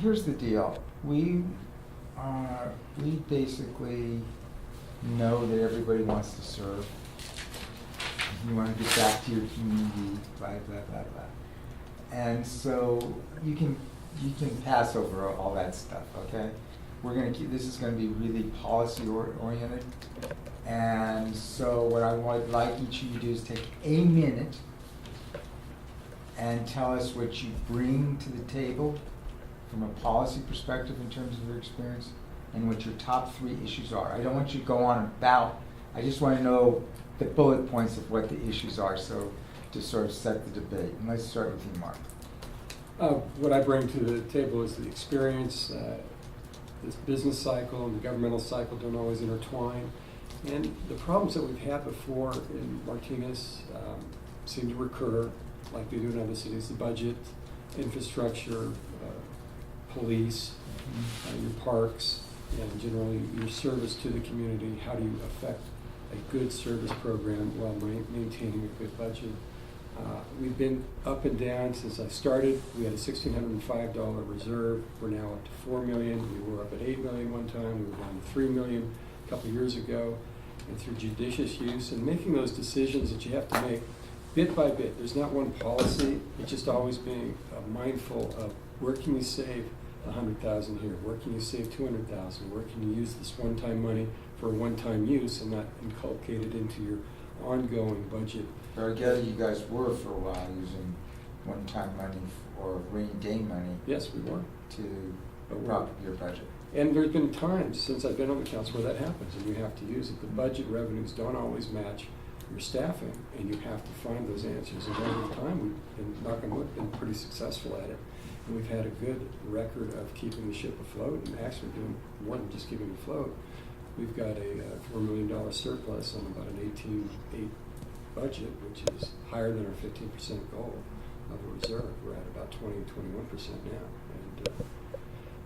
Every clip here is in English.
here's the deal. We basically know that everybody wants to serve. You want to get back to your community, blah, blah, blah, blah. And so you can pass over all that stuff, okay? We're going to keep, this is going to be really policy oriented. And so what I would like each of you to do is take a minute and tell us what you bring to the table from a policy perspective in terms of your experience and what your top 3 issues are. I don't want you to go on about, I just want to know the bullet points of what the issues are, so to sort of set the debate. And let's start with you, Mark. What I bring to the table is the experience. This business cycle and the governmental cycle don't always intertwine. And the problems that we've had before in Martinez seem to recur, like they do in other cities: the budget, infrastructure, police, your parks, and generally your service to the community. How do you affect a good service program while maintaining a good budget? We've been up and down since I started. We had a $1,605 reserve. We're now up to $4 million. We were up at $8 million one time. We were down to $3 million a couple of years ago. And through judicious use and making those decisions that you have to make bit by bit. There's not one policy. It's just always being mindful of where can you save $100,000 here? Where can you save $200,000? Where can you use this one-time money for one-time use and not inculcate it into your ongoing budget? Or I gather you guys were for a while using one-time money or rainy day money. Yes, we were. To prop up your budget. And there's been times since I've been on the council where that happens, and you have to use it. The budget revenues don't always match your staffing, and you have to find those answers. And over time, we've been, knock on wood, been pretty successful at it. And we've had a good record of keeping the ship afloat, and actually doing more than just keeping it afloat. We've got a $4 million surplus on about an 18.8 budget, which is higher than our 15% goal of a reserve. We're at about 20, 21% now. And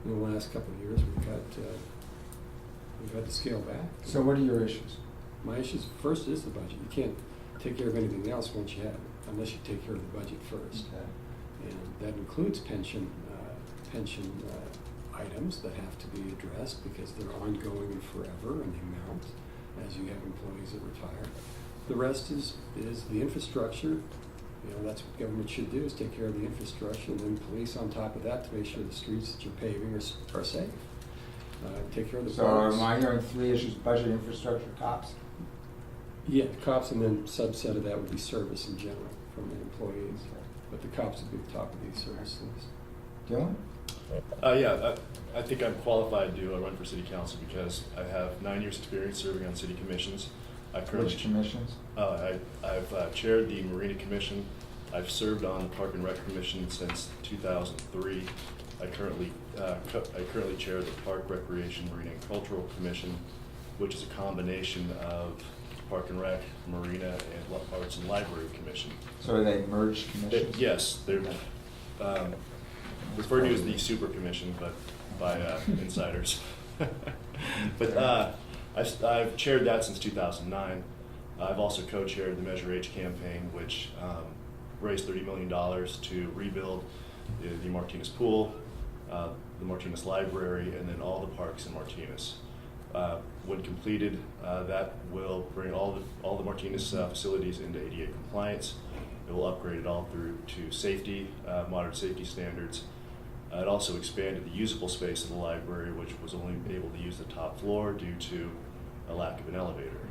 in the last couple of years, we've had to scale back. So what are your issues? My issues first is the budget. You can't take care of anything else once you have it, unless you take care of the budget first. Okay. And that includes pension items that have to be addressed because they're ongoing and forever, and they mount as you have employees that retire. The rest is the infrastructure. You know, that's what government should do, is take care of the infrastructure, and then police on top of that to make sure the streets that you're paving are safe. Take care of the parks. So am I hearing 3 issues: budget, infrastructure, cops? Yeah, the cops, and then subset of that would be service in general from the employees. But the cops would be the top of these service lists. Dylan? Yeah, I think I'm qualified to run for city council because I have 9 years experience serving on city commissions. Which commissions? I've chaired the Marina Commission. I've served on the Park and Rec Commission since 2003. I currently chair the Park, Recreation, Marina, and Cultural Commission, which is a combination of Park and Rec, Marina, and Arts and Library Commission. So are they merged commissions? Yes, they're referred to as the Super Commission, but by insiders. But I've chaired that since 2009. I've also co-chaired the Measure H campaign, which raised $30 million to rebuild the Martinez pool, the Martinez library, and then all the parks in Martinez. When completed, that will bring all the Martinez facilities into ADA compliance. It will upgrade it all through to safety, modern safety standards. It also expanded the usable space of the library, which was only able to use the top floor due to a lack of an elevator.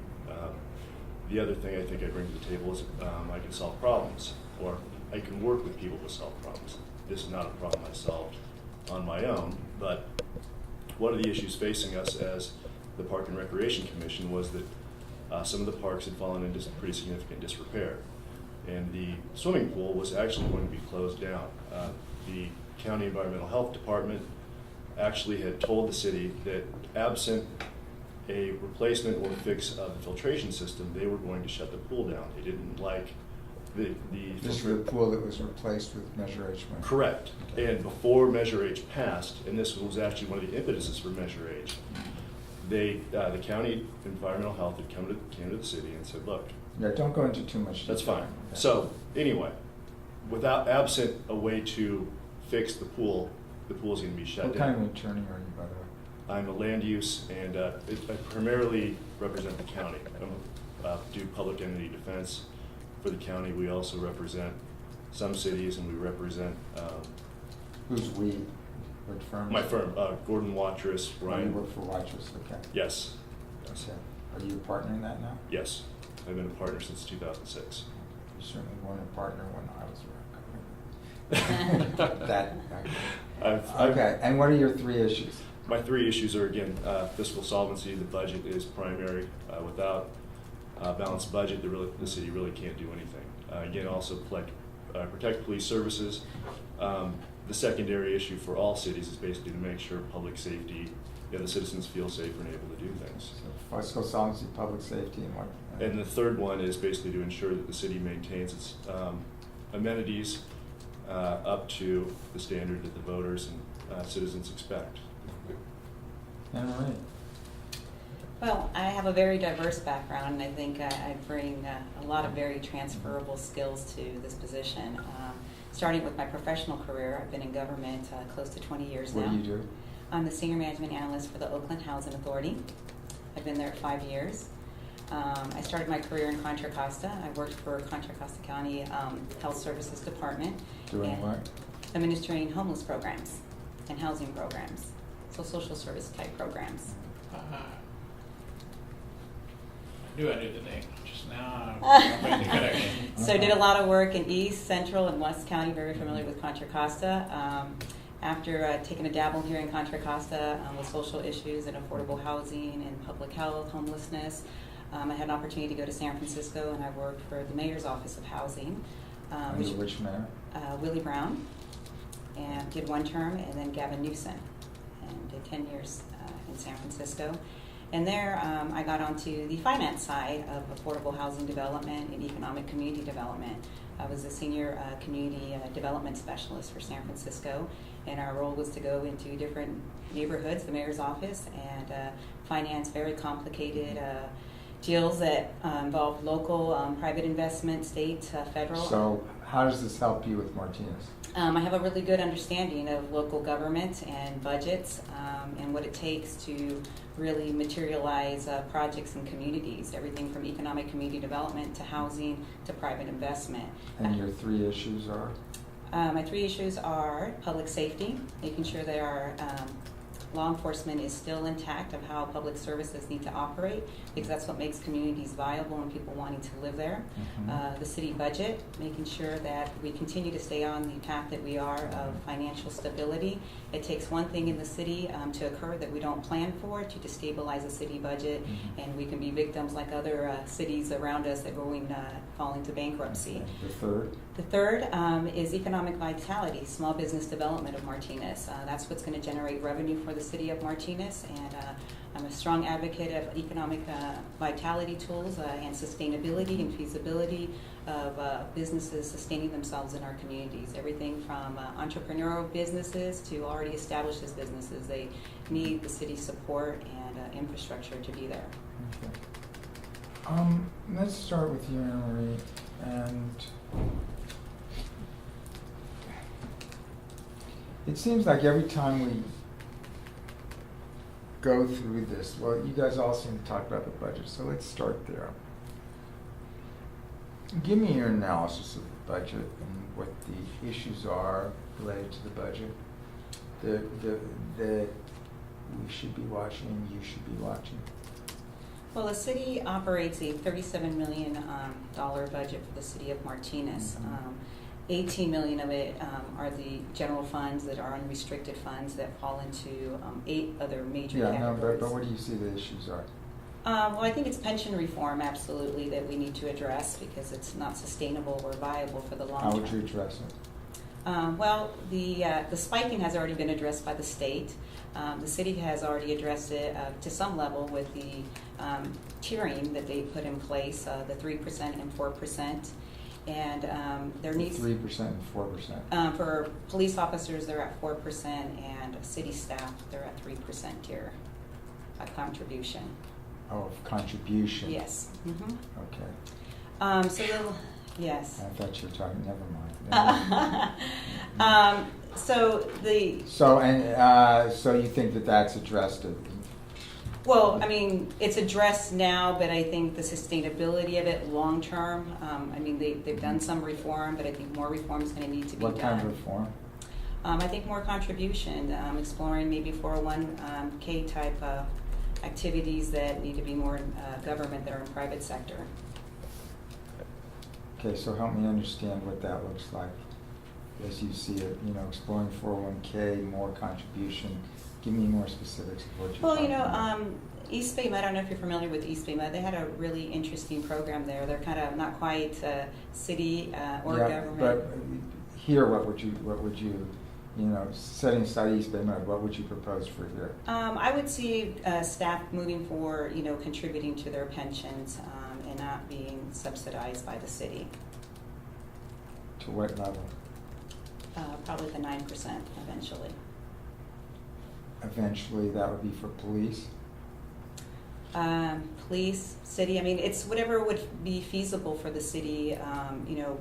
The other thing I think I bring to the table is I can solve problems, or I can work with people to solve problems. This is not a problem I solved on my own, but one of the issues facing us as the Park and Recreation Commission was that some of the parks had fallen into pretty significant disrepair, and the swimming pool was actually going to be closed down. The County Environmental Health Department actually had told the city that absent a replacement or fix of the filtration system, they were going to shut the pool down. They didn't like the This is the pool that was replaced with Measure H money. Correct. Okay. And before Measure H passed, and this was actually one of the impetuses for Measure H, the County Environmental Health had came to the city and said, look. Yeah, don't go into too much detail. That's fine. Okay. So anyway, absent a way to fix the pool the pool's going to be shut What down. kind of an attorney are you, by the way? I'm a land use, and I primarily represent the county. I do public entity defense for the county. We also represent some cities, and we represent Who's we? What firm? my firm, Gordon Watrous, You Ryan. work for Watrous, okay. Yes. Yes. Okay. Are you a partner in that now? Yes. I've been a partner since 2006. You certainly weren't a partner when I was around. That, okay, and what are your 3 issues? My 3 issues are, again, fiscal solvency. The budget is primary. Without a balanced budget, the city really can't do anything. Again, also protect police services. The secondary issue for all cities is basically to make sure public safety, the citizens feel safe and able to do things. So fiscal solvency, public safety, and what? And the third one is basically to ensure that the city maintains its amenities up to the standard that the voters and citizens expect. Anne Marie? Well, I have a very diverse background, and I think I bring a lot of very transferable skills to this position. Starting with my professional career, I've been in government close to 20 years now. What do you do? I'm the Senior Management Analyst for the Oakland Housing Authority. I've been there 5 years. I started my career in Contra Costa. I worked for Contra Costa County Health Services Department. Doing and what? Administering homeless programs and housing programs, so social service type programs. I knew the name, just now I'm making the connection. So did a lot of work in East, Central, and West County, very familiar with Contra Costa. After taking a dabble here in Contra Costa with social issues and affordable housing and public health, homelessness, I had an opportunity to go to San Francisco, and I worked for the Mayor's Office of Housing. Which mayor? Willie Brown, and did 1 term, and then Gavin Newsom, and did 10 years in San Francisco. And there I got onto the finance side of affordable housing development and economic community development. I was a senior community development specialist for San Francisco, and our role was to go into different neighborhoods, the mayor's office, and finance very complicated deals that involve local, private investment, state, federal. So how does this help you with Martinez? I have a really good understanding of local government and budgets and what it takes to really materialize projects in communities, everything from economic community development to housing to private investment. And your 3 issues are? My 3 issues are public safety, making sure that our law enforcement is still intact of how public services need to operate, because that's what makes communities viable and people wanting to live there. Mhm. The city budget, making sure that we continue to stay on the path that we are of financial stability. It takes one thing in the city to occur that we don't plan for to destabilize the city budget, Mhm. and we can be victims like other cities around us that fall into bankruptcy. The third? The third is economic vitality, small business development of Martinez. That's what's going to generate revenue for the city of Martinez, and I'm a strong advocate of economic vitality tools and sustainability and feasibility of businesses sustaining themselves in our communities. Everything from entrepreneurial businesses to already established businesses. They need the city's support and infrastructure to be there. Okay. Let's start with you, Anne Marie, and it seems like every time we go through this, well, you guys all seem to talk about the budget, so let's start there. Give me your analysis of the budget and what the issues are related to the budget that we should be watching and you should be watching. Well, the city operates a $37 million budget for the city of Martinez. Mhm. 18 million of it are the general funds that are unrestricted funds that fall into 8 other major categories. But what do you see the issues are? Well, I think it's pension reform, absolutely, that we need to address because it's not sustainable or viable for the long term. How would you address it? Well, the spiking has already been addressed by the state. The city has already addressed it to some level with the tiering that they put in place, the 3% and 4%. And there needs 3% and 4%. For police officers, they're at 4%, and city staff, they're at 3% tier, a contribution. Oh, contribution. Yes. Mm-hmm. Okay. So yes. I thought you were talking. Never mind. So So you think that that's addressed? well, I mean, it's addressed now, but I think the sustainability of it long term. I mean, they've done some reform, but I think more reform is going to need to be What done. kind of reform? I think more contribution, exploring maybe 401k type activities that need to be more in government that are in private sector. Okay, so help me understand what that looks like as you see it. Exploring 401k, more contribution. Give me more specifics of what you're Well, talking about. East Bay Mud, I don't know if you're familiar with East Bay Mud. They had a really interesting program there. They're kind of not quite city or government. But here, what would you, setting aside East Bay Mud, what would you propose for here? I would see staff moving forward, contributing to their pensions and not being subsidized by the city. To what level? Probably the 9% eventually. Eventually, that would be for police. Police, city, I mean, it's whatever would be feasible for the city,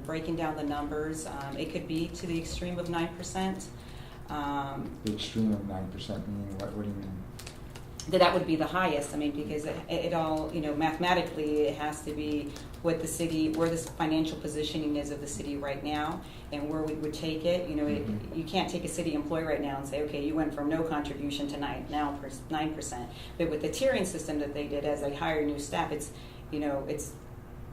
breaking down the numbers. It could be to the extreme of 9%. The extreme of 9% meaning what do you mean? That would be the highest, I mean, because it all, mathematically, it has to be what the city, where the financial positioning is of the city right now and where we would take it. You can't take a city employee right now and say, okay, you went from no contribution to 9%. But with the tiering system that they did as they hire new staff,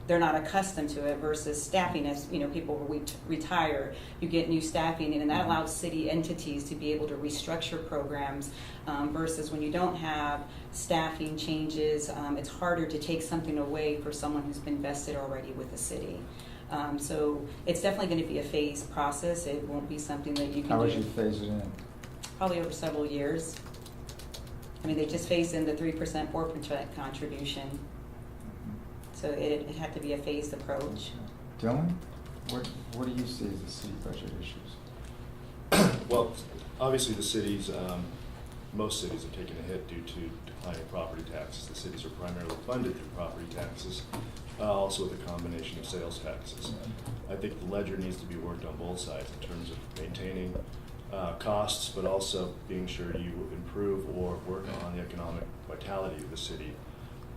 they're not accustomed to it versus staffing as people retire, you get new staffing and that allows city entities to be able to restructure programs versus when you don't have staffing changes, it's harder to take something away for someone who's been vested already with the city. So it's definitely going to be a phased process. It won't be something that you can How do would you phase it in? probably over several years. I mean, they just phased in the 3%, 4% contribution. So it had to be a phased approach. Dylan, what do you see as the city budget issues? Well, obviously the cities, most cities have taken a hit due to declining property taxes. The cities are primarily funded through property taxes, also with a combination of sales taxes. I think the ledger needs to be worked on both sides in terms of maintaining costs, but also being sure you improve or work on the economic vitality of the city,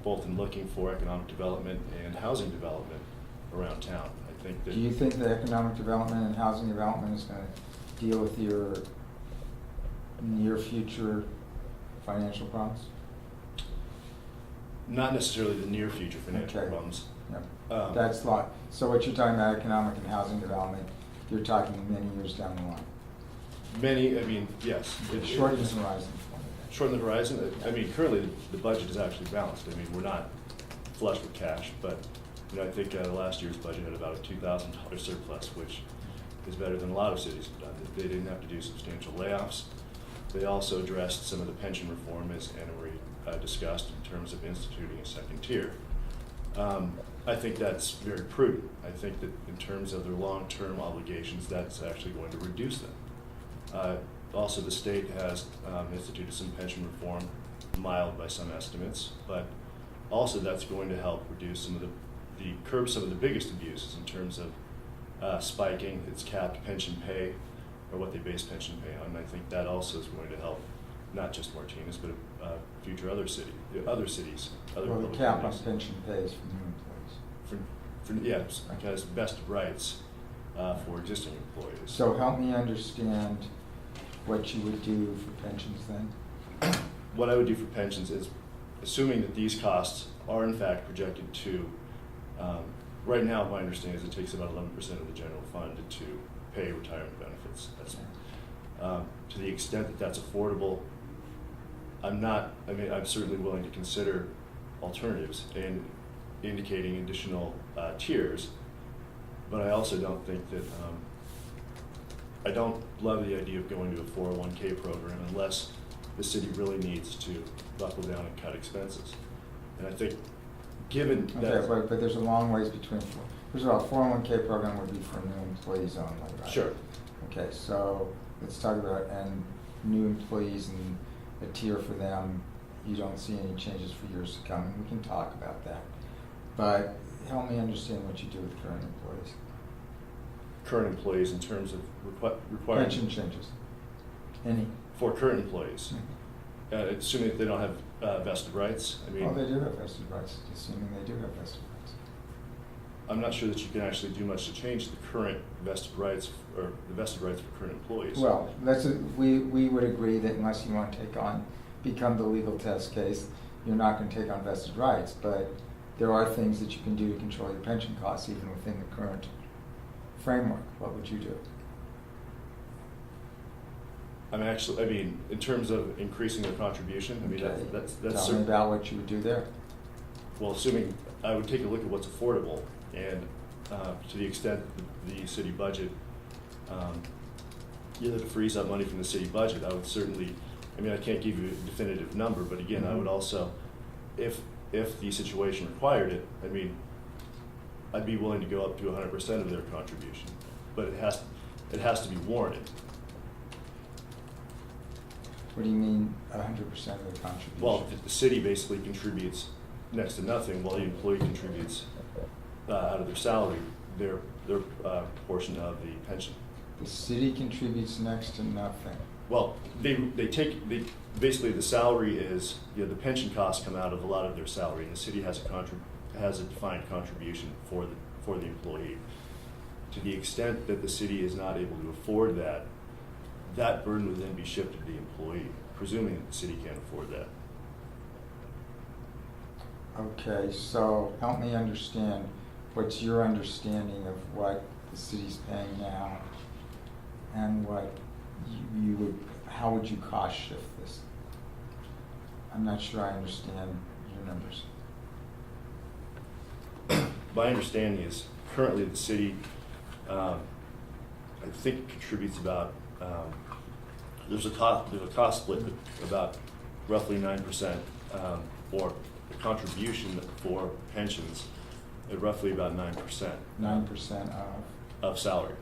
both in looking for economic development and housing development around town. I think that. Do you think the economic development and housing development is going to deal with your near future financial problems? Not necessarily the near future financial Okay. problems. Yep. That's a lot. So what you're talking about, economic and housing development, you're talking many years down the line. Yes. Shorten the horizon. Shorten the horizon. I mean, currently the budget is actually balanced. I mean, we're not flush with cash, but I think last year's budget had about a $2,000 surplus, which is better than a lot of cities have done. They didn't have to do substantial layoffs. They also addressed some of the pension reform, as Anna Marie discussed, in terms of instituting a second tier. I think that's very prudent. I think that in terms of their long-term obligations, that's actually going to reduce them. Also, the state has instituted some pension reform, mild by some estimates, but also that's going to help reduce some of curb some of the biggest abuses in terms of spiking its capped pension pay, or what they base pension pay on. And I think that also is going to help not just Martinez, but future other cities, other Well, the public cap on entities. pension pays for new employees. Yes, because best of rights for existing employees. So help me understand what you would do for pensions then. What I would do for pensions is, assuming that these costs are in fact projected to, right now my understanding is it takes about 11% of the general fund to pay retirement benefits. That's, to the extent that that's affordable, I'm certainly willing to consider alternatives and indicating additional tiers, but I also don't think that, I don't love the idea of going to a 401k program unless the city really needs to buckle down and cut expenses. And I think, given that. Okay, but there's a long ways between. First of all, 401k program would be for new employees only, right? Sure. Okay, so let's talk about and new employees and a tier for them. You don't see any changes for years to come, and we can talk about that. But help me understand what you do with current employees. current employees in terms of requiring Pension changes. Any. for current employees, Mhm. assuming that they don't have vested rights. I mean, Well, they do have vested rights, assuming they do have vested rights. I'm not sure that you can actually do much to change the current vested rights or the vested rights for current employees. Well, we would agree that unless you want to become the legal test case, you're not going to take on vested rights, but there are things that you can do to control your pension costs even within the current framework. What would you do? I mean, in terms of increasing their contribution, I mean, Okay. that's Tell me certain. about what you would do there. Well, assuming, I would take a look at what's affordable, and to the extent that the city budget, either to freeze up money from the city budget, I would certainly, I mean, I can't give you a definitive number, but again, I would also, if the situation required it, I mean, I'd be willing to go up to 100% of their contribution, but it has to be warranted. What do you mean 100% of the contribution? Well, if the city basically contributes next to nothing, while the employee contributes out of their salary, their portion of the pension. The city contributes next to nothing. Well, they basically the salary is, the pension costs come out of a lot of their salary, and the city has a defined contribution for the employee. To the extent that the city is not able to afford that burden would then be shifted to the employee, presuming that the city can't afford that. Okay, so help me understand, what's your understanding of what the city's paying now and what you would, how would you cost shift this? I'm not sure I understand your numbers. My understanding is currently the city, I think contributes about, there's a cost split of about roughly 9%, or the contribution for pensions at roughly about 9%. 9% Of salary.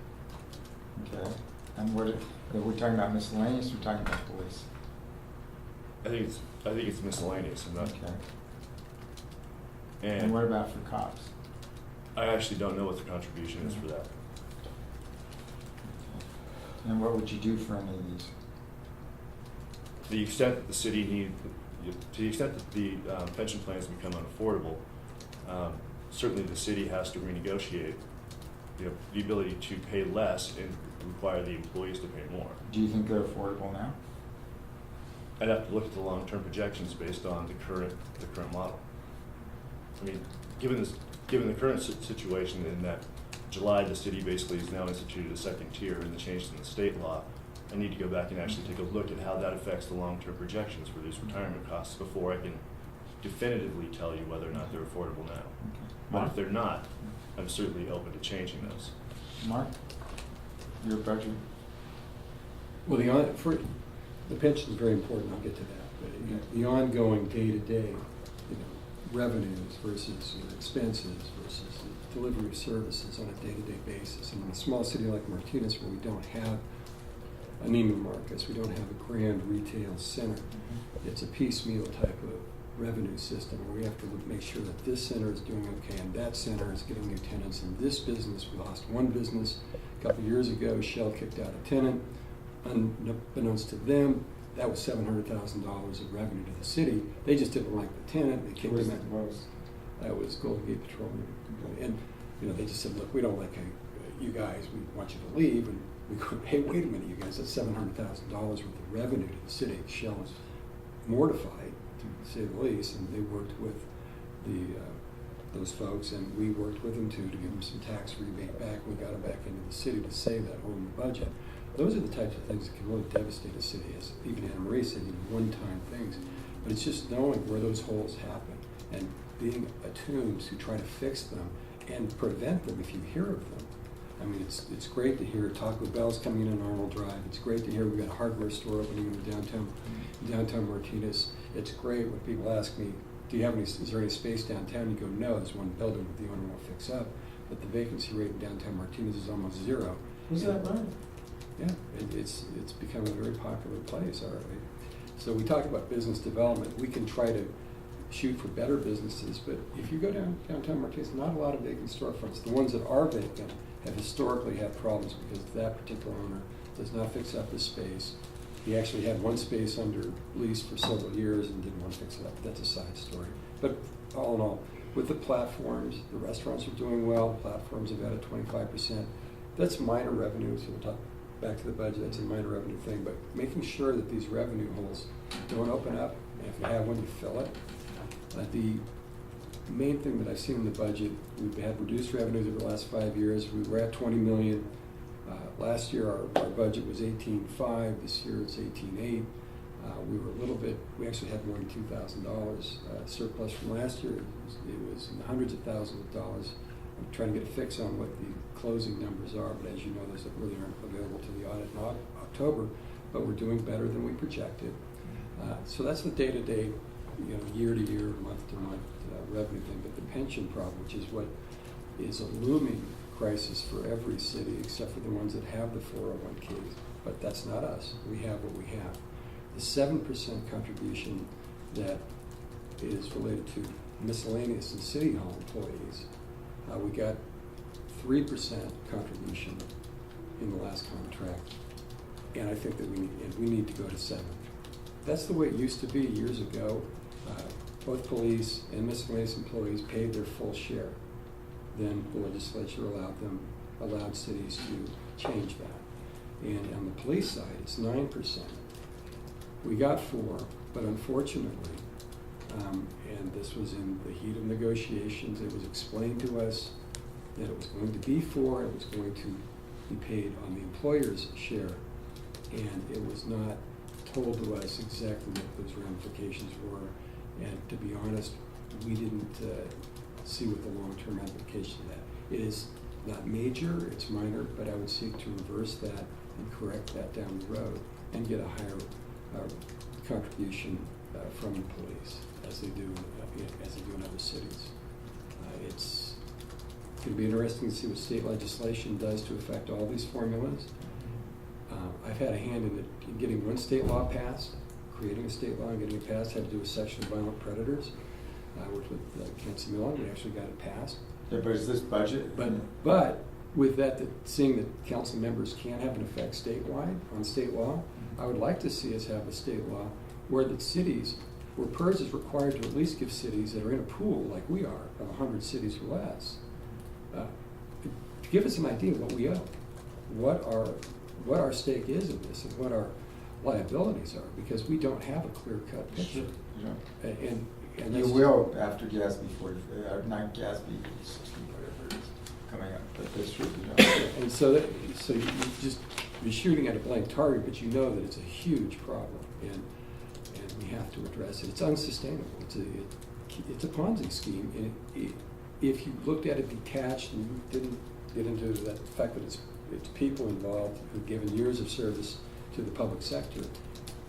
okay. And what, are we talking about miscellaneous, or we're talking about police? I think it's miscellaneous. I'm not, Okay. and And what about for cops? I actually don't know what the contribution is for that. And what would you do for any of these? To the extent that the city to the extent that the pension plans become unaffordable, certainly the city has to renegotiate the ability to pay less and require the employees to pay more. Do you think they're affordable now? I'd have to look at the long-term projections based on the current model. I mean, given the current situation in that July, the city basically has now instituted a second tier and the changes in the state law, I need to go back and actually take a look at how that affects the long-term projections for these retirement costs before I can definitively tell you whether or not they're affordable now. Okay. But if they're not, I'm certainly open to changing those. Mark, your budget? Well, the pension is very important, I'll get to that, but the ongoing day-to-day, revenues versus expenses versus the delivery of services on a day-to-day basis. And in a small city like Martinez, where we don't have a Neiman Marcus, we don't have a grand retail center, it's a piecemeal type of revenue system where we have to make sure that this center is doing okay and that center is getting new tenants. And this business, we lost one business a couple of years ago. Shell kicked out a tenant. Unbeknownst to them, that was $700,000 of revenue to the city. They just didn't like the tenant. They kicked him out. That was Golden Gate Petroleum. And they just said, look, we don't like you guys. We want you to leave. And we go, hey, wait a minute, you guys. That's $700,000 worth of revenue to the city. Shell was mortified, to say the least, and they worked with those folks, and we worked with them too to give them some tax rebate back. We got them back into the city to save that hole in the budget. Those are the types of things that can really devastate a city, as even Anna Marie said, one-time things. But it's just knowing where those holes happen and being attuned to try to fix them and prevent them if you hear of them. I mean, it's great to hear Taco Bell's coming in on Arnold Drive. It's great to hear we've got a hardware store opening in downtown Martinez. It's great when people ask me, is there any space downtown? You go, no, there's one building that the owner won't fix up. But the vacancy rate in downtown Martinez is almost zero. Is that right? Yeah, it's become a very popular place already. So we talk about business development. We can try to shoot for better businesses, but if you go downtown Martinez, not a lot of vacant storefronts. The ones that are vacant have historically had problems because that particular owner does not fix up his space. He actually had one space under lease for several years and didn't want to fix it up. That's a side story. But all in all, with the platforms, the restaurants are doing well. Platforms have added 25%. That's minor revenue, so we'll talk back to the budget. That's a minor revenue thing. But making sure that these revenue holes don't open up, and if you have one, you fill it. The main thing that I've seen in the budget, we've had reduced revenues over the last 5 years. We were at $20 million. Last year, our budget was $18.5. This year, it's $18.8. We were a little bit, we actually had more than $2,000 surplus from last year. It was in the hundreds of thousands of dollars. I'm trying to get a fix on what the closing numbers are, but as you know, those really aren't available to the audit in October, but we're doing better than we projected. So that's the day-to-day, year-to-year, month-to-month revenue thing. But the pension problem, which is what is a looming crisis for every city except for the ones that have the 401ks, but that's not us. We have what we have. The 7% contribution that is related to miscellaneous and city hall employees, we got 3% contribution in the last contract, and I think that we need to go to 7. That's the way it used to be years ago. Both police and miscellaneous employees paid their full share. Then the legislature allowed cities to change that. And on the police side, it's 9%. We got 4, but unfortunately, and this was in the heat of negotiations, it was explained to us that it was going to be 4, it was going to be paid on the employer's share, and it was not told to us exactly what those ramifications were. And to be honest, we didn't see what the long-term application of that. It is not major, it's minor, but I would seek to reverse that and correct that down the road and get a higher contribution from the police as they do in other cities. It's going to be interesting to see what state legislation does to affect all these formulas. I've had a hand in getting one state law passed, creating a state law and getting it passed. Had to do with sexual violent predators. I worked with Kent Millen. We actually got it passed. Yeah, but is this budget? But with that, seeing that council members can have an effect statewide on state law, I would like to see us have a state law where the cities, where PERS is required to at least give cities that are in a pool like we are, of 100 cities or less, to give us an idea of what we owe, what our stake is in this, and what our liabilities are, because we don't have a clear-cut picture. Sure. And you will after GASB 40, not GASB 60, whatever it is coming up, but that's true. And so you're shooting at a blank target, but you know that it's a huge problem, and we have to address it. It's unsustainable. It's a Ponzi scheme, and if you looked at it detached and you didn't get into the fact that it's people involved who've given years of service to the public sector,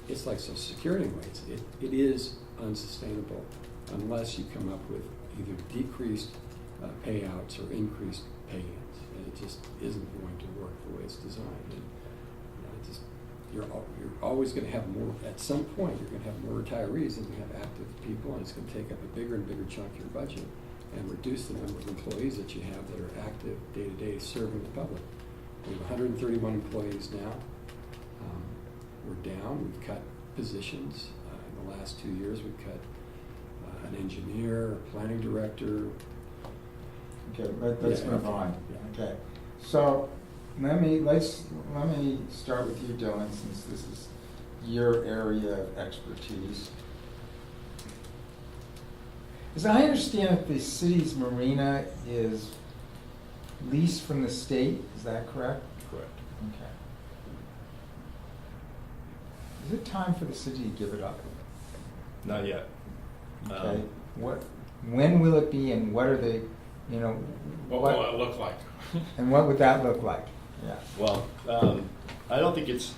it's like Social Security rates. It is unsustainable unless you come up with either decreased payouts or increased pay-ins, and it just isn't going to work the way it's designed. And you're always going to have more. At some point, you're going to have more retirees than you have active people, and it's going to take up a bigger and bigger chunk of your budget and reduce the number of employees that you have that are active day-to-day serving the public. We have 131 employees now. We're down. We've cut positions. In the last 2 years, we've cut an engineer, a planning director. Okay, let's move on. Yeah. Okay, so let me start with you, Dylan, since this is your area of expertise. As I understand it, the city's marina is leased from the state. Is that correct? Correct. Okay. Is it time for the city to give it up? Not yet. Okay. When will it be, and what are they? What will it look like? And what would that look like? Yeah. Well, I don't think it's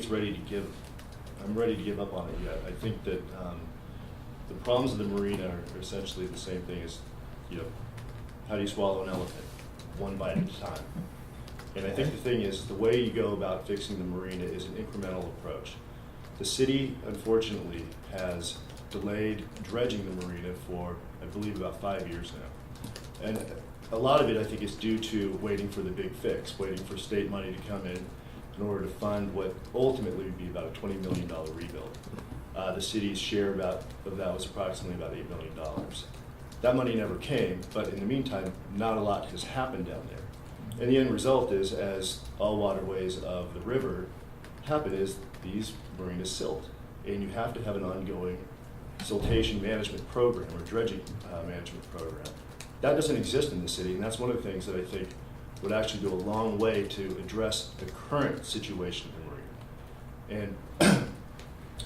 ready to give. I'm ready to give up on it yet. I think that the problems of the marina are essentially the same thing as, how do you swallow an elephant? One bite at a time. And I think the thing is, the way you go about fixing the marina is an incremental approach. The city, unfortunately, has delayed dredging the marina for, I believe, about 5 years now. And a lot of it, I think, is due to waiting for the big fix, waiting for state money to come in order to fund what ultimately would be about a $20 million rebuild. The city's share of that was approximately about $8 million. That money never came, but in the meantime, not a lot has happened down there. And the end result is, as all waterways of the river happen, is these marinas silt. And you have to have an ongoing siltation management program or dredging management program. That doesn't exist in the city, and that's one of the things that I think would actually go a long way to address the current situation in the marina. And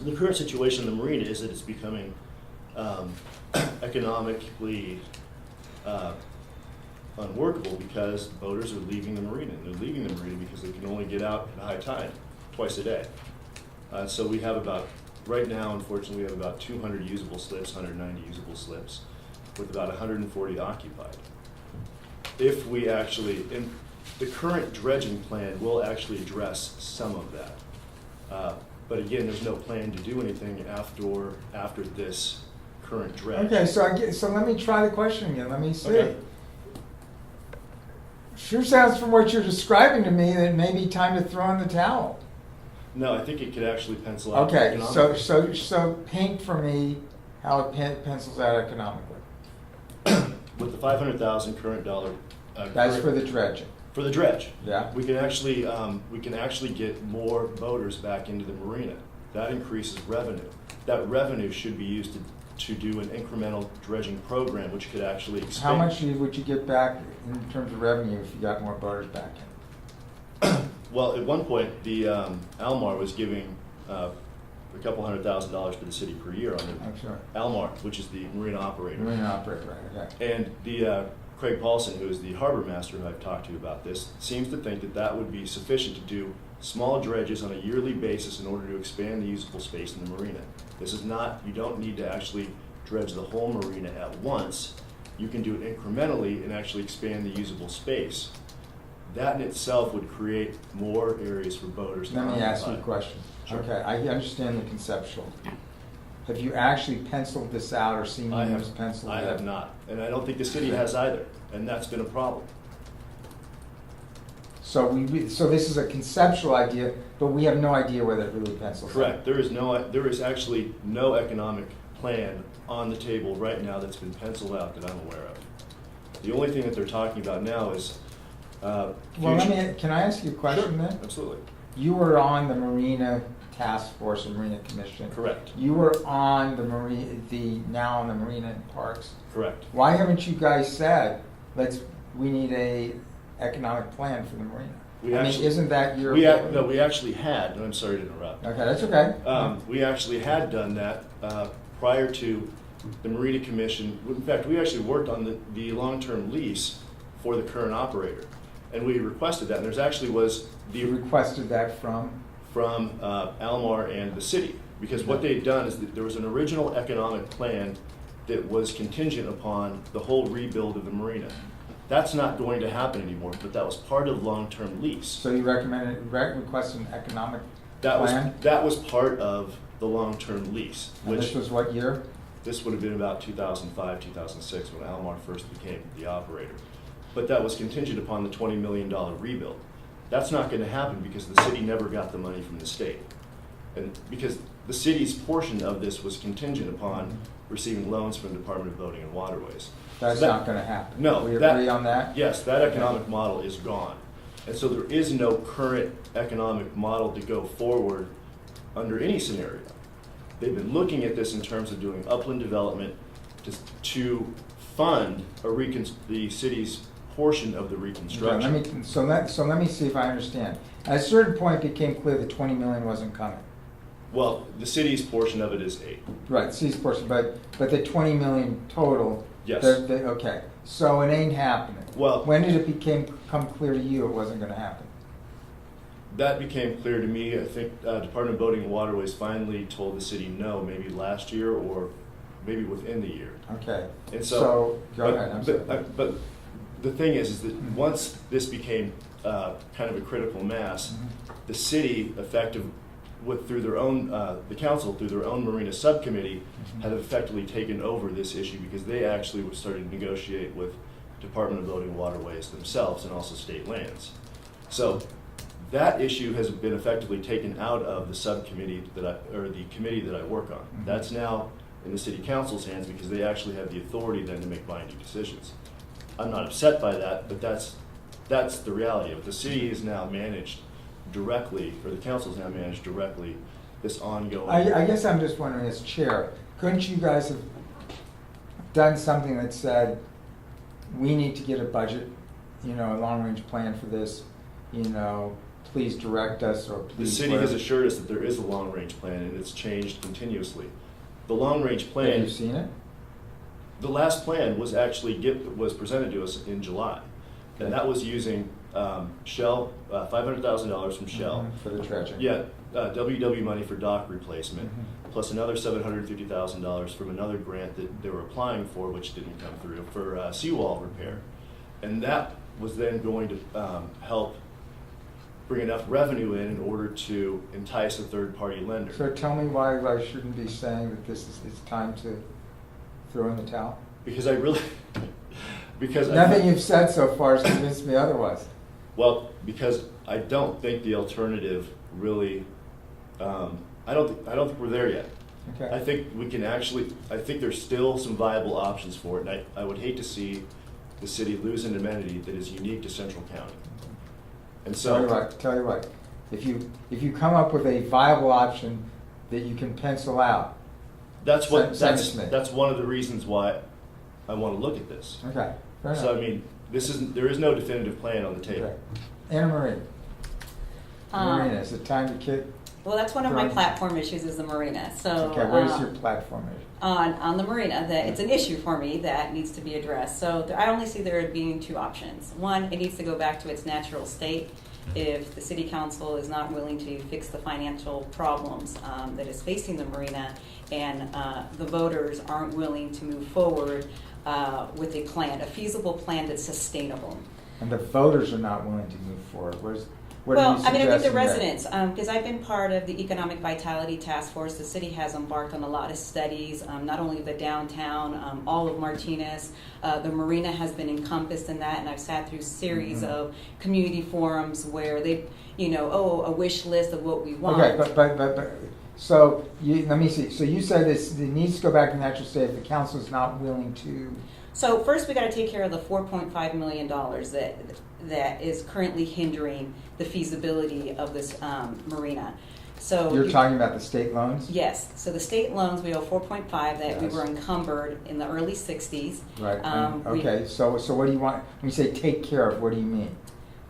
the current situation in the marina is that it's becoming economically unworkable because boaters are leaving the marina. And they're leaving the marina because they can only get out at high tide twice a day. So we have about, right now, unfortunately, we have about 200 usable slips, 190 usable slips, with about 140 occupied. If we actually, and the current dredging plan will actually address some of that. But again, there's no plan to do anything after this current dredge. Okay, so let me try the question again. Let me see. Okay. Sure sounds from what you're describing to me that it may be time to throw in the towel. No, I think it could actually pencil out. Okay, economically. so paint for me how it pencils out economically. With the 500,000 current dollar. That's for the dredging. For the dredge. Yeah. We can actually get more boaters back into the marina. That increases revenue. That revenue should be used to do an incremental dredging program, which could actually expand. How much would you get back in terms of revenue if you got more boaters back in? Well, at one point, the Almar was giving a couple $100,000 to the city per year on the I'm sure. Almar, which is the marina operator. Marina operator, right? Okay. And the Craig Paulson, who is the harbor master who I've talked to about this, seems to think that that would be sufficient to do small dredges on a yearly basis in order to expand the usable space in the marina. This is not, you don't need to actually dredge the whole marina at once. You can do it incrementally and actually expand the usable space. That in itself would create more areas for boaters to Let me ask you a occupy. question. Sure. Okay, I understand the conceptual. Have you actually penciled this out or seen I names have, penciled I out? have not, and I don't think the city has either, and that's been a problem. So so this is a conceptual idea, but we have no idea whether it really pencils out. Correct. There is actually no economic plan on the table right now that's been penciled out that I'm aware of. The only thing that they're talking about now is Well, future- can I ask you a question Sure, then? absolutely. You were on the Marina Task Force and Marina Commission. Correct. You were on now on the Marina and Parks. Correct. Why haven't you guys said, we need a economic plan for the marina? Isn't that your? We actually had, and I'm sorry to interrupt. Okay, that's okay. We actually had done that prior to the Marina Commission. In fact, we actually worked on the long-term lease for the current operator, and we requested that. And there's actually was You requested that from? Almar and the city, because what they'd done is that there was an original economic plan that was contingent upon the whole rebuild of the marina. That's not going to happen anymore, but that was part of the long-term lease. So you requested an economic That plan? that was part of the long-term lease, And which this was what year? this would have been about 2005, 2006 when Almar first became the operator. But that was contingent upon the $20 million rebuild. That's not going to happen because the city never got the money from the state. And because the city's portion of this was contingent upon receiving loans from the Department of Boating and Waterways. That's So that- not gonna happen. No. We that- agree on that? Yes, that economic model is gone. And so there is no current economic model to go forward under any scenario. They've been looking at this in terms of doing upland development to fund the city's portion of the reconstruction. Okay, let me see if I understand. At a certain point, it became clear that 20 million wasn't coming. Well, the city's portion of it is 8. Right, C's portion, but the 20 million total. Yes. Okay, so it ain't happening. Well- When did it become clear to you it wasn't gonna happen? That became clear to me. I think Department of Boating and Waterways finally told the city no, maybe last year or maybe within the year. Okay, And so, go but, ahead, I'm but, sorry. but the thing is that once this became kind of a critical mass, the city through their own, the council through their own marina subcommittee had effectively taken over this issue because they actually started to negotiate with Department of Building and Waterways themselves and also state lands. So that issue has been effectively taken out of the subcommittee or the committee that I work on. Mhm. That's now in the city council's hands because they actually have the authority then to make binding decisions. I'm not upset by that, but that's the reality of it. The city is now managed directly, or the council is now managed directly, this ongoing. I guess I'm just wondering, as chair, couldn't you guys have done something that said, we need to get a budget, a long-range plan for this, please direct us, or The please. city has whatever. assured us that there is a long-range plan, and it's changed continuously. The long-range plan. Have you seen it? The last plan was actually was presented to us in July, and that was using Shell, $500,000 from Shell. Mhm, for the dredging. Yeah, WW money for dock replacement, Mhm. plus another $750,000 from another grant that they were applying for, which didn't come through, for seawall repair. And that was then going to help bring enough revenue in order to entice a third-party lender. So tell me why I shouldn't be saying that it's time to throw in the towel? Because I really, because Nothing you've said so far has convinced me otherwise. Well, because I don't think the alternative really, I don't think we're there yet. Okay. I think we can actually, I think there's still some viable options for it, and I would hate to see the city lose an amenity that is unique to Central County. And Tell you so, what, if you come up with a viable option that you can pencil out, that's what, send it to me. that's one of the reasons why I want to look at this. okay, fair enough. So I mean, there is no definitive plan on the table. Okay. Anna Marie. Um, Marina, is it time to kid? Well, that's one of my Right. platform issues is the marina. So Okay, what is your platform? on the marina, that it's an issue for me that needs to be addressed. So I only see there being two options. One, it needs to go back to its natural state. If the city council is not willing to fix the financial problems that is facing the marina, and the voters aren't willing to move forward with a plan, a feasible plan that's sustainable. And the voters are not willing to move forward. What are Well, you I mean, I think the suggesting residents, because I've been part of the Economic Vitality Task Force. The city has embarked on a lot of studies, not only the downtown, all of Martinez. The marina has been encompassed in that, and I've sat through series Mhm. of community forums where they, a wish list of what we there? want. Okay, but so let me see. So you said it needs to go back to natural state if the council is not willing to. So first, we got to take care of the $4.5 million that is currently hindering the feasibility of this marina. So You're talking about the state loans? Yes. So the state loans, we owe 4.5 that we Yes. were encumbered in the early 60s. Right. We- Okay. So what do you want when you say take care of? What do you mean?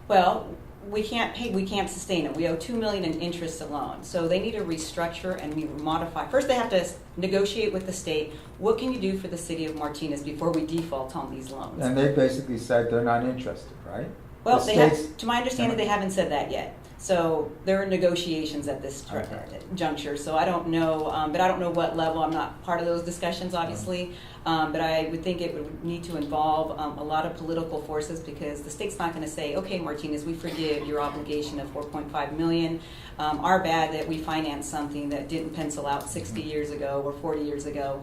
Well, we can't pay. We can't sustain it. We owe $2 million in interest alone. So they need to restructure and we modify. First, they have to negotiate with the state. What can you do for the city of Martinez before we default on these loans? And they basically said they're not interested, right? Well, The they have, states- to my understanding, they haven't said that yet. So there are negotiations at this Okay. juncture. So I don't know, but I don't know what level. I'm not part of those discussions, obviously. But I would think it would need to involve a lot of political forces because the state's not going to say, "Okay, Martinez, we forgive your obligation of $4.5 million. Our bad that we financed something that didn't pencil out 60 years ago or 40 years ago."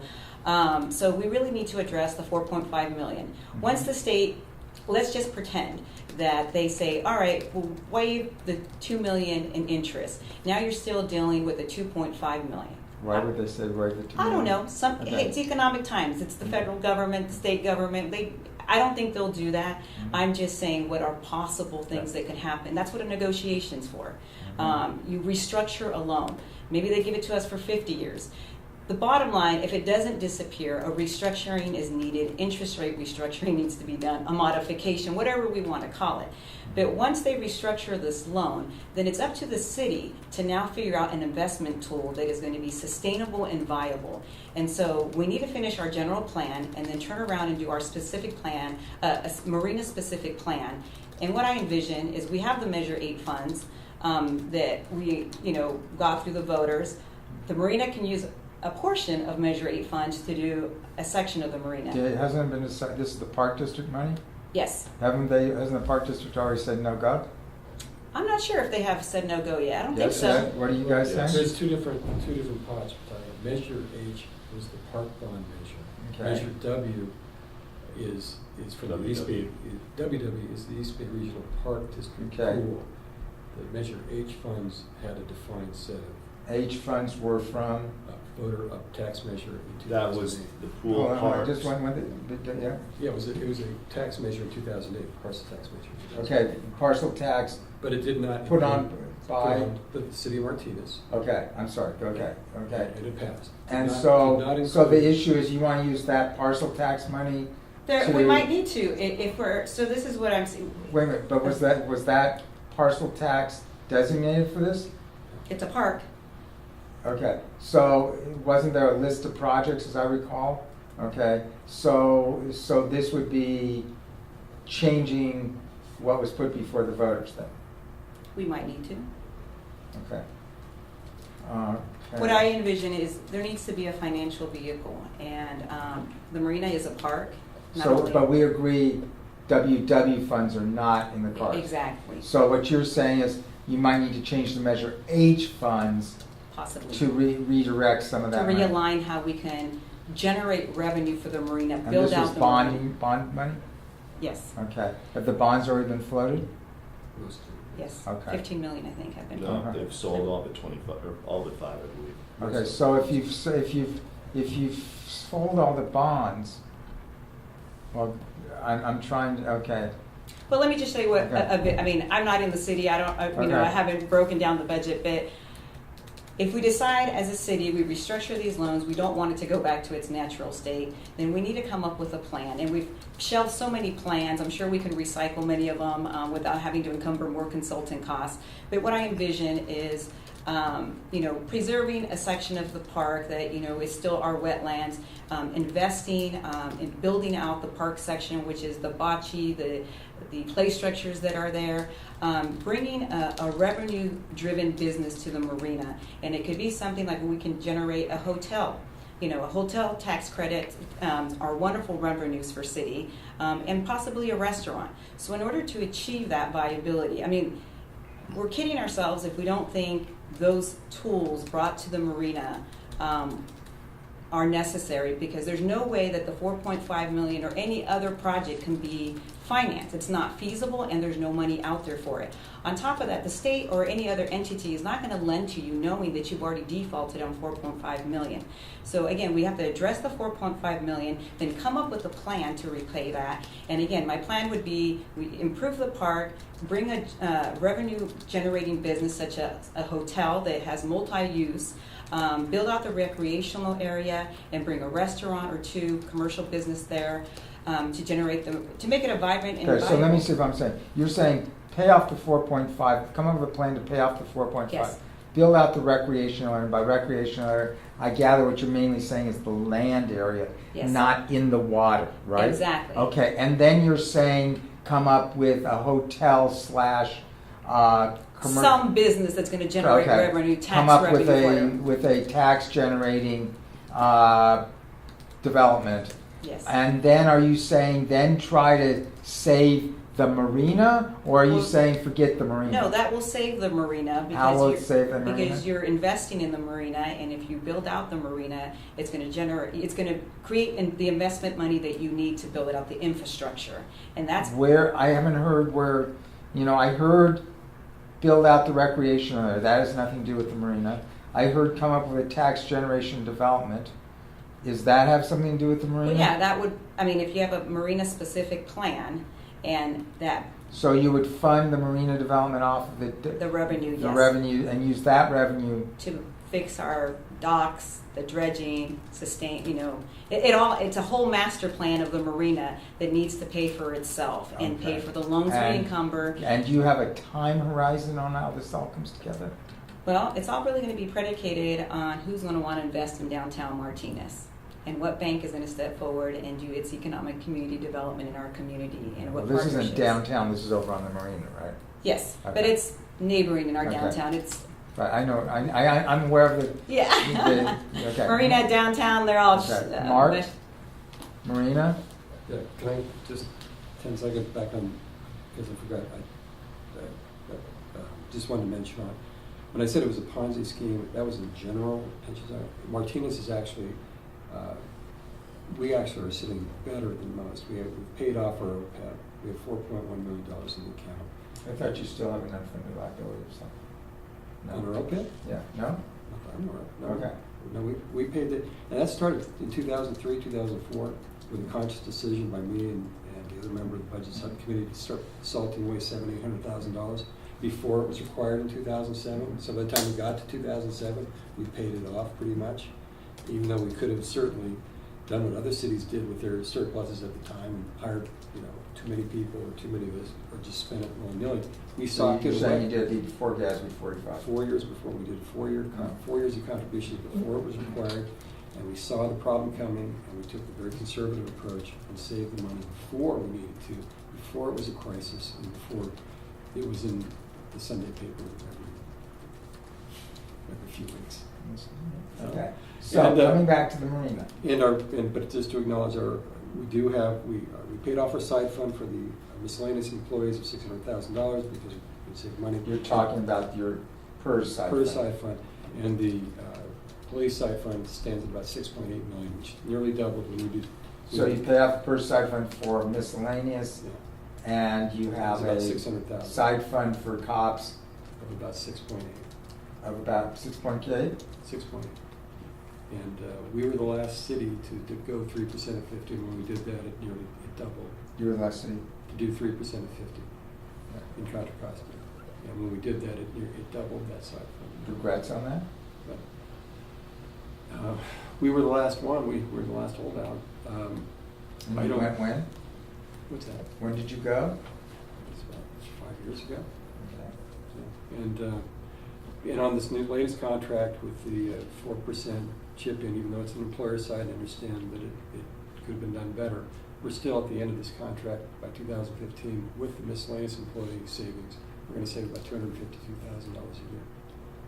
So we really need to address the $4.5 million. Once the state, let's just pretend that they say, all right, we'll waive the $2 million in interest. Now you're still dealing with the $2.5 million. Why would they say waive the 2 I don't million? know. Okay. It's economic times. It's the federal government, the state government. I don't think they'll do that. I'm just saying what are possible things that could happen. That's what a negotiation's for. You restructure a loan. Maybe they give it to us for 50 years. The bottom line, if it doesn't disappear, a restructuring is needed. Interest rate restructuring needs to be done, a modification, whatever we want to call it. But once they restructure this loan, then it's up to the city to now figure out an investment tool that is going to be sustainable and viable. And so we need to finish our general plan and then turn around and do our specific plan, a marina-specific plan. And what I envision is we have the Measure 8 funds that we, got through the voters. The marina can use a portion of Measure 8 funds to do a section of the marina. Yeah, hasn't it been this is the Park District money? Yes. Hasn't the Park District already said no go? I'm not sure if they have said no go yet. I don't think Yes, so. yeah. What are you guys Yes. saying? There's two different pots we're talking about. Measure H was the park bond measure. Okay. Measure W is for the East Bay, WW is the East Bay Regional Park District Okay. pool. The Measure H funds had a defined set of H funds were from, voter tax measure in 2008. That was the pool hold on, parks. just one, yeah, Yeah, it was a tax measure in 2008, parcel tax measure in 2008. okay, parcel tax, But it did not. put on put by, on the city of Martinez. okay, I'm sorry, okay. And it passed. And Did not so include- the issue is you want to use that parcel tax money There, to. we might need to, if we're, so this is what I'm seeing. Wait a minute, but was that parcel tax designated for this? It's a park. Okay, so wasn't there a list of projects as I recall? Okay, so this would be changing what was put before the voters then? We might need to. Okay. What I envision is there needs to be a financial vehicle, and the marina is a park. Not So, only- but we agree WW funds are not in the park. Exactly, So what you're saying is you might need to change the Measure H funds possibly. to redirect some of To that money. realign how we can generate revenue for the marina, And build this was out the marina. bond money? Yes, Okay. Have the bonds already been floated? Those two. yes. Okay. 15 million, I think, have been. No, Uh-huh. they've sold all but 25, or all but 5, I believe. Okay, so if you've sold all the bonds, well, I'm trying to, okay. Well, let me just say what, Okay. a bit, I mean, I'm not in the city, I don't, I Okay. haven't broken down the budget, but if we decide as a city, we restructure these loans, we don't want it to go back to its natural state, then we need to come up with a plan. And we've shelved so many plans, I'm sure we can recycle many of them without having to encumber more consultant costs. But what I envision is, preserving a section of the park that, is still our wetlands, investing in building out the park section, which is the bocce, the play structures that are there, bringing a revenue-driven business to the marina. And it could be something like we can generate a hotel. A hotel tax credit are wonderful revenues for city, and possibly a restaurant. So in order to achieve that viability, I mean, we're kidding ourselves if we don't think those tools brought to the marina are necessary, because there's no way that the 4.5 million or any other project can be financed. It's not feasible, and there's no money out there for it. On top of that, the state or any other entity is not going to lend to you knowing that you've already defaulted on 4.5 million. So again, we have to address the 4.5 million, then come up with a plan to repay that. And again, my plan would be we improve the park, bring a revenue generating business such as a hotel that has multi-use, build out the recreational area, and bring a restaurant or two, commercial business there, to make it a vibrant and Okay, so let me viable. see if I'm saying, you're saying pay off the 4.5, come up with a plan to pay off the 4.5. Yes. Build out the recreational area, by recreational area, I gather what you're mainly saying is the land area, Yes. not in the water, right? Exactly. Okay, and then you're saying come up with a hotel slash Some business that's going to generate revenue, come tax up revenue for you. with a tax generating development. Yes. And then are you saying then try to save the marina, or are you Well, saying forget the marina? No, that will save the marina How will it because save the marina? because you're investing in the marina, and if you build out the marina, it's going to create the investment money that you need to build out the infrastructure, and that's Where I haven't heard where, I heard build out the recreational area. That has nothing to do with the marina. I heard come up with a tax generation development. Does that have something to do with the marina? well, yeah, that would. I mean, if you have a marina specific plan, and that So you would fund the marina development off of the revenue, the yes, revenue and use that revenue. to fix our docks, the dredging, sustain, it's a whole master plan of the marina that needs to pay for itself and pay Okay. for the loans we And- encumber. And do you have a time horizon on how this all comes together? Well, it's all really going to be predicated on who's going to want to invest in downtown Martinez, and what bank is going to step forward and do its economic community development in our community, and what Well, this partnerships. isn't downtown, this is over on the marina, right? Yes, but Okay. it's neighboring in our Okay. downtown. It's But I know, I'm aware of the, yeah. okay. Marina, downtown, they're all. Okay. Mark? Marina? Yeah, can I just 10 seconds back on, because I forgot, I just wanted to mention on, when I said it was a Ponzi scheme, that was in general pensions. Martinez is actually we actually are sitting better than most. We've paid off our OPEB. We have $4.1 million in the account. I thought you still have an unfunded liability or something. No. On our OPEB? Yeah, no? No. Okay. No, we paid it, and that started in 2003, 2004, with a conscious decision by me and the other member of the budget subcommittee to start salting away $700,000-800,000 before it was required in 2007. So by the time we got to 2007, we paid it off pretty much, even though we could have certainly done what other cities did with their surpluses at the time and hired, too many people or too many of us, or just spent it willy-nilly. We So socked you're it saying away. you did the before GASB 45? 4 years before we did 4 years of contributions before it was required, and we saw the problem coming, and we took a very conservative approach and saved the money before we needed to, before it was a crisis, and before it was in the Sunday paper every few weeks. Okay. So And, coming back to the marina. But just to acknowledge we paid off our side fund for the miscellaneous employees of $600,000 because we saved money. You're talking about your PERS side. Per side fund, and the police side fund stands at about $6.8 million, which nearly doubled when we did. So you pay off the PERS side fund for miscellaneous, Yeah, and you have about a $600,000 side fund for cops of about 6.8. of about 6.8. 6.8. And we were the last city to go 3% of 50. When we did that, it doubled. You were the last city. To do 3% of 50 in Contra Costa. And when we did that, it doubled that side fund. Regrets on that? But, we were the last one. We were the last holdout. And I you don't- went when? What's that? When did you go? It's about 5 years ago. Okay. And on this latest contract with the 4% chip in, even though it's an employer side, I understand that it could have been done better. We're still at the end of this contract by 2015 with the miscellaneous employee savings. We're going to save about $252,000 a year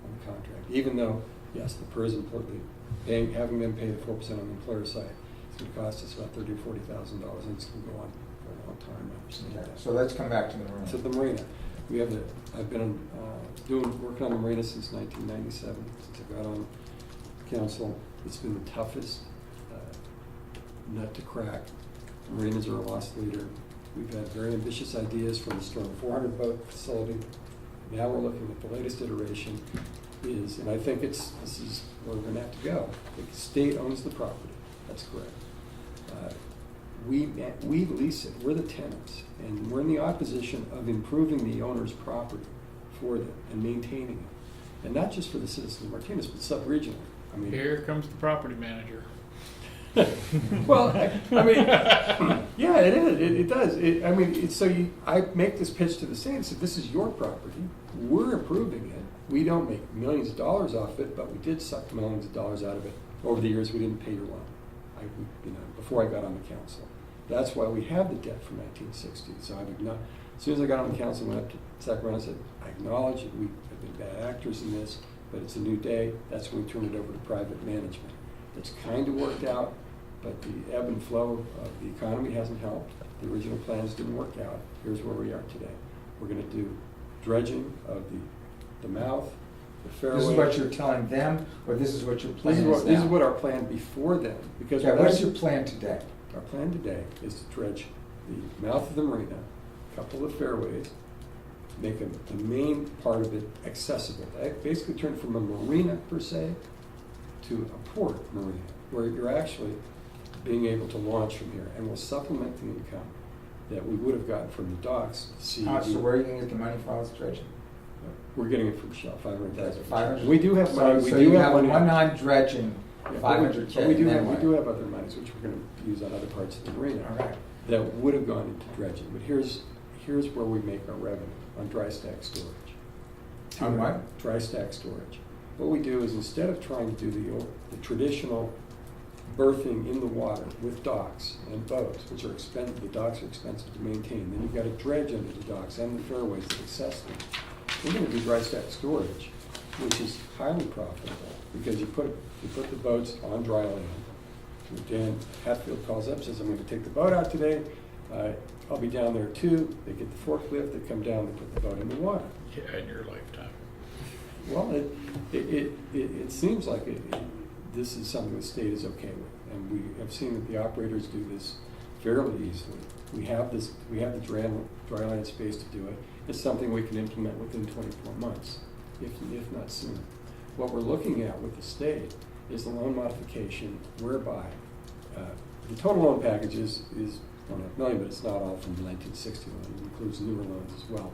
on the contract. Even though, yes, the PERS employee, having them pay the 4% on the employer side, it's going to cost us about $30,000 or $40,000, and it's going to go on for a long time. I understand Okay. that. So let's come back to the marina. So the marina, I've been working on the marina since 1997, since I got on council. It's been the toughest nut to crack. Marinas are a lost leader. We've had very ambitious ideas from the storing 400 boat facility. Now we're looking at the latest iteration and I think this is where we're going to have to go. The state owns the property. That's correct. We lease it. We're the tenants, and we're in the opposition of improving the owner's property for them and maintaining it, and not just for the citizens of Martinez, but sub-regionally. I mean, Here comes the property manager. well, I mean, yeah, it is. It does. I make this pitch to the state and say, this is your property. We're improving it. We don't make millions of dollars off it, but we did suck millions of dollars out of it over the years. We didn't pay your loan. Before I got on the council. That's why we have the debt from 1960. So as soon as I got on the council, went up to Sacramento and said, I acknowledge that we have been bad actors in this, but it's a new day. That's when we turned it over to private management. It's kind of worked out, but the ebb and flow of the economy hasn't helped. The original plans didn't work out. Here's where we are today. We're going to do dredging of the mouth, the fairway. This is what you're telling them, or this is what your plan is now? This is what our plan before then. Because Okay, what's your plan today? our plan today is to dredge the mouth of the marina, a couple of fairways, make the main part of it accessible. Basically turn it from a marina per se to a port marina, where you're actually being able to launch from here, and will supplement the income that we would have gotten from the docks. So where are you going to get the money for all this dredging? We're getting it from Shell, 500,000. 500. We do have money. So We do you have have money. one on dredging, Yeah, 500K. but we do and have, then we do what? have other monies which we're going to use on other parts of the marina All right. that would have gone into dredging. But here's where we make our revenue, on dry stack storage. On what? Dry stack storage. What we do is, instead of trying to do the traditional berthing in the water with docks and boats, which are expensive, the docks are expensive to maintain, then you've got to dredge under the docks and the fairways that access them. We're going to do dry stack storage, which is highly profitable, because you put the boats on dry land. Dan Hatfield calls up, says, I'm going to take the boat out today. I'll be down there too. They get the forklift, they come down, they put the boat in the water. Yeah, in your lifetime. Well, it seems like this is something the state is okay with. And we have seen that the operators do this fairly easily. We have the dry land space to do it. It's something we can implement within 24 months, if not sooner. What we're looking at with the state is the loan modification whereby the total loan package is $1.5 million, but it's not all from the 1960 loan. It includes newer loans as well.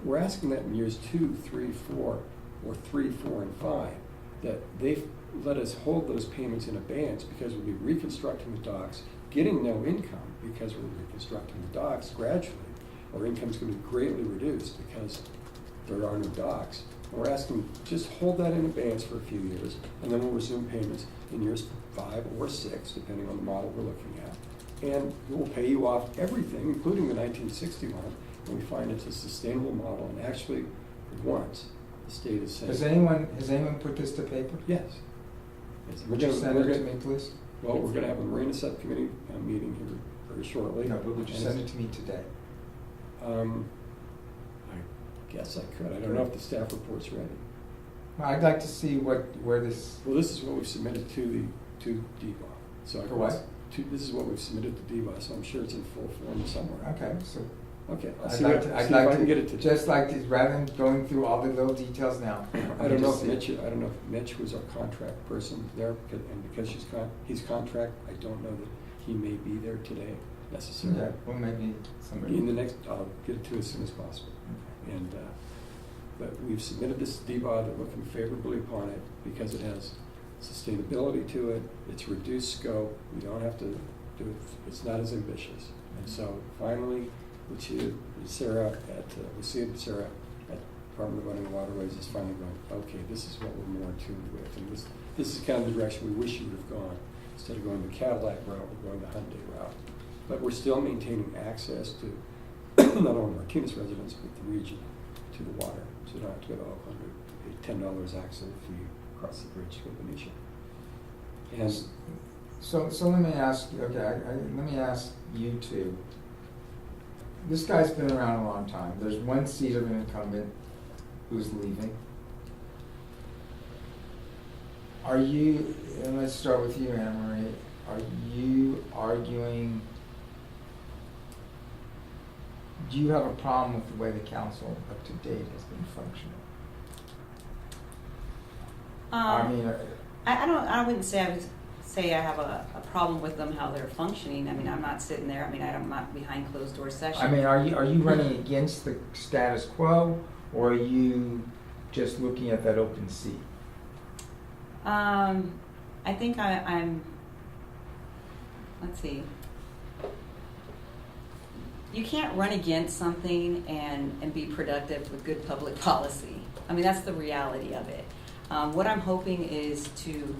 We're asking that in years 2, 3, 4, or 3, 4, and 5, that they let us hold those payments in abeyance because we'll be reconstructing the docks, getting no income because we're reconstructing the docks gradually. Our income's going to be greatly reduced because there are no docks. And we're asking just hold that in abeyance for a few years, and then we'll resume payments in years 5 or 6, depending on the model we're looking at. And we'll pay you off everything, including the 1960 loan, when we find it's a sustainable model. And actually, for once, the state is saying... Has anyone put this to paper? Yes. Would you send it to me, please? Well, we're going to have a marina subcommittee meeting here very shortly. No, but would you send it to me today? I guess I could. I don't know if the staff report's ready. Well, I'd like to see where this... Well, this is what we've submitted to DEVA. So For what? This is what we've submitted to DEVA, so I'm sure it's in full form somewhere. Okay, so Okay, I'll I'd see like if to, I can get it to just like to, rather than going through all the little details now. I don't know if Mitch was our contract person there, and because he's contract, I don't know that he may be there today necessarily. Yeah, well, maybe somebody. I'll get it to you as soon as possible. And but we've submitted this to DBOD, they're looking favorably upon it because it has sustainability to it, it's reduced scope, we don't have to do it, it's not as ambitious. And so finally, Sarah at Department of Running Waterways is finally going, okay, this is what we're more in tune with, and this is kind of the direction we wish you would have gone. Instead of going the Cadillac route, we're going the Hyundai route. But we're still maintaining access to not only Martinez residents, but the region to the water. So you don't have to go to Oakland or pay $10 access fee across the bridge to go to Benicia. And So let me ask you, okay, let me ask you two. This guy's been around a long time. There's one seat of an incumbent who's leaving. Are you, and let's start with you, Anna Marie, are you arguing, do you have a problem with the way the council up to date has been functioning? I wouldn't say I have a problem with them, how they're functioning. I mean, I'm not sitting there, I'm not behind closed door sessions. I mean, are you running against the status quo, or are you just looking at that open seat? I think I'm, let's see. You can't run against something and be productive with good public policy. I mean, that's the reality of it. What I'm hoping is to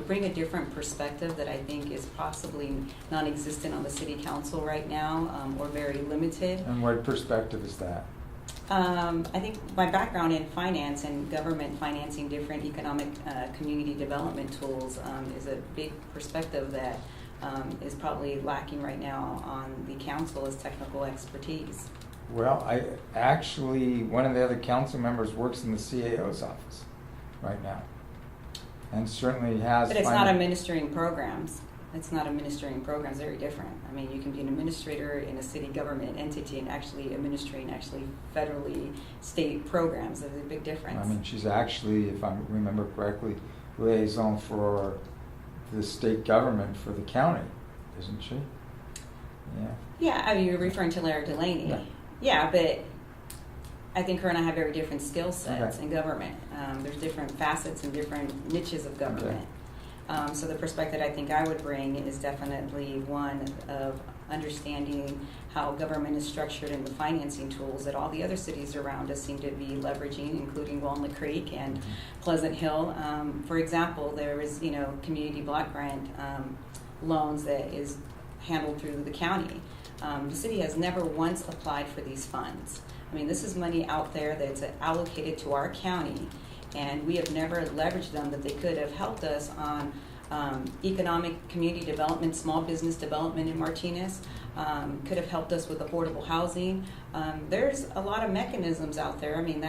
bring a different perspective that I think is possibly non-existent on the city council right now, or very limited. And what perspective is that? I think my background in finance and government financing different economic community development tools is a big perspective that is probably lacking right now on the council as technical expertise. Well, one of the other council members works in the CAO's office right now, and certainly has. But it's not administering programs. It's not administering programs. Very different. I mean, you can be an administrator in a city government entity and actually administering federally state programs. There's a big difference. I mean, she's actually, if I remember correctly, liaison for the state government for the county, isn't she? Yeah. Yeah, I mean, you're referring to Lara Delaney. Yeah. Yeah, but I think her and I have very different skill sets Okay. in government. There's different facets and different niches of government. Okay. So the perspective I think I would bring is definitely one of understanding how government is structured and the financing tools that all the other cities around us seem to be leveraging, including Walnut Creek and Pleasant Hill. For example, there is, community block grant loans that is handled through the county. The city has never once applied for these funds. I mean, this is money out there that's allocated to our county, and we have never leveraged them that they could have helped us on economic community development, small business development in Martinez. Could have helped us with affordable housing. There's a lot of mechanisms out there. I mean,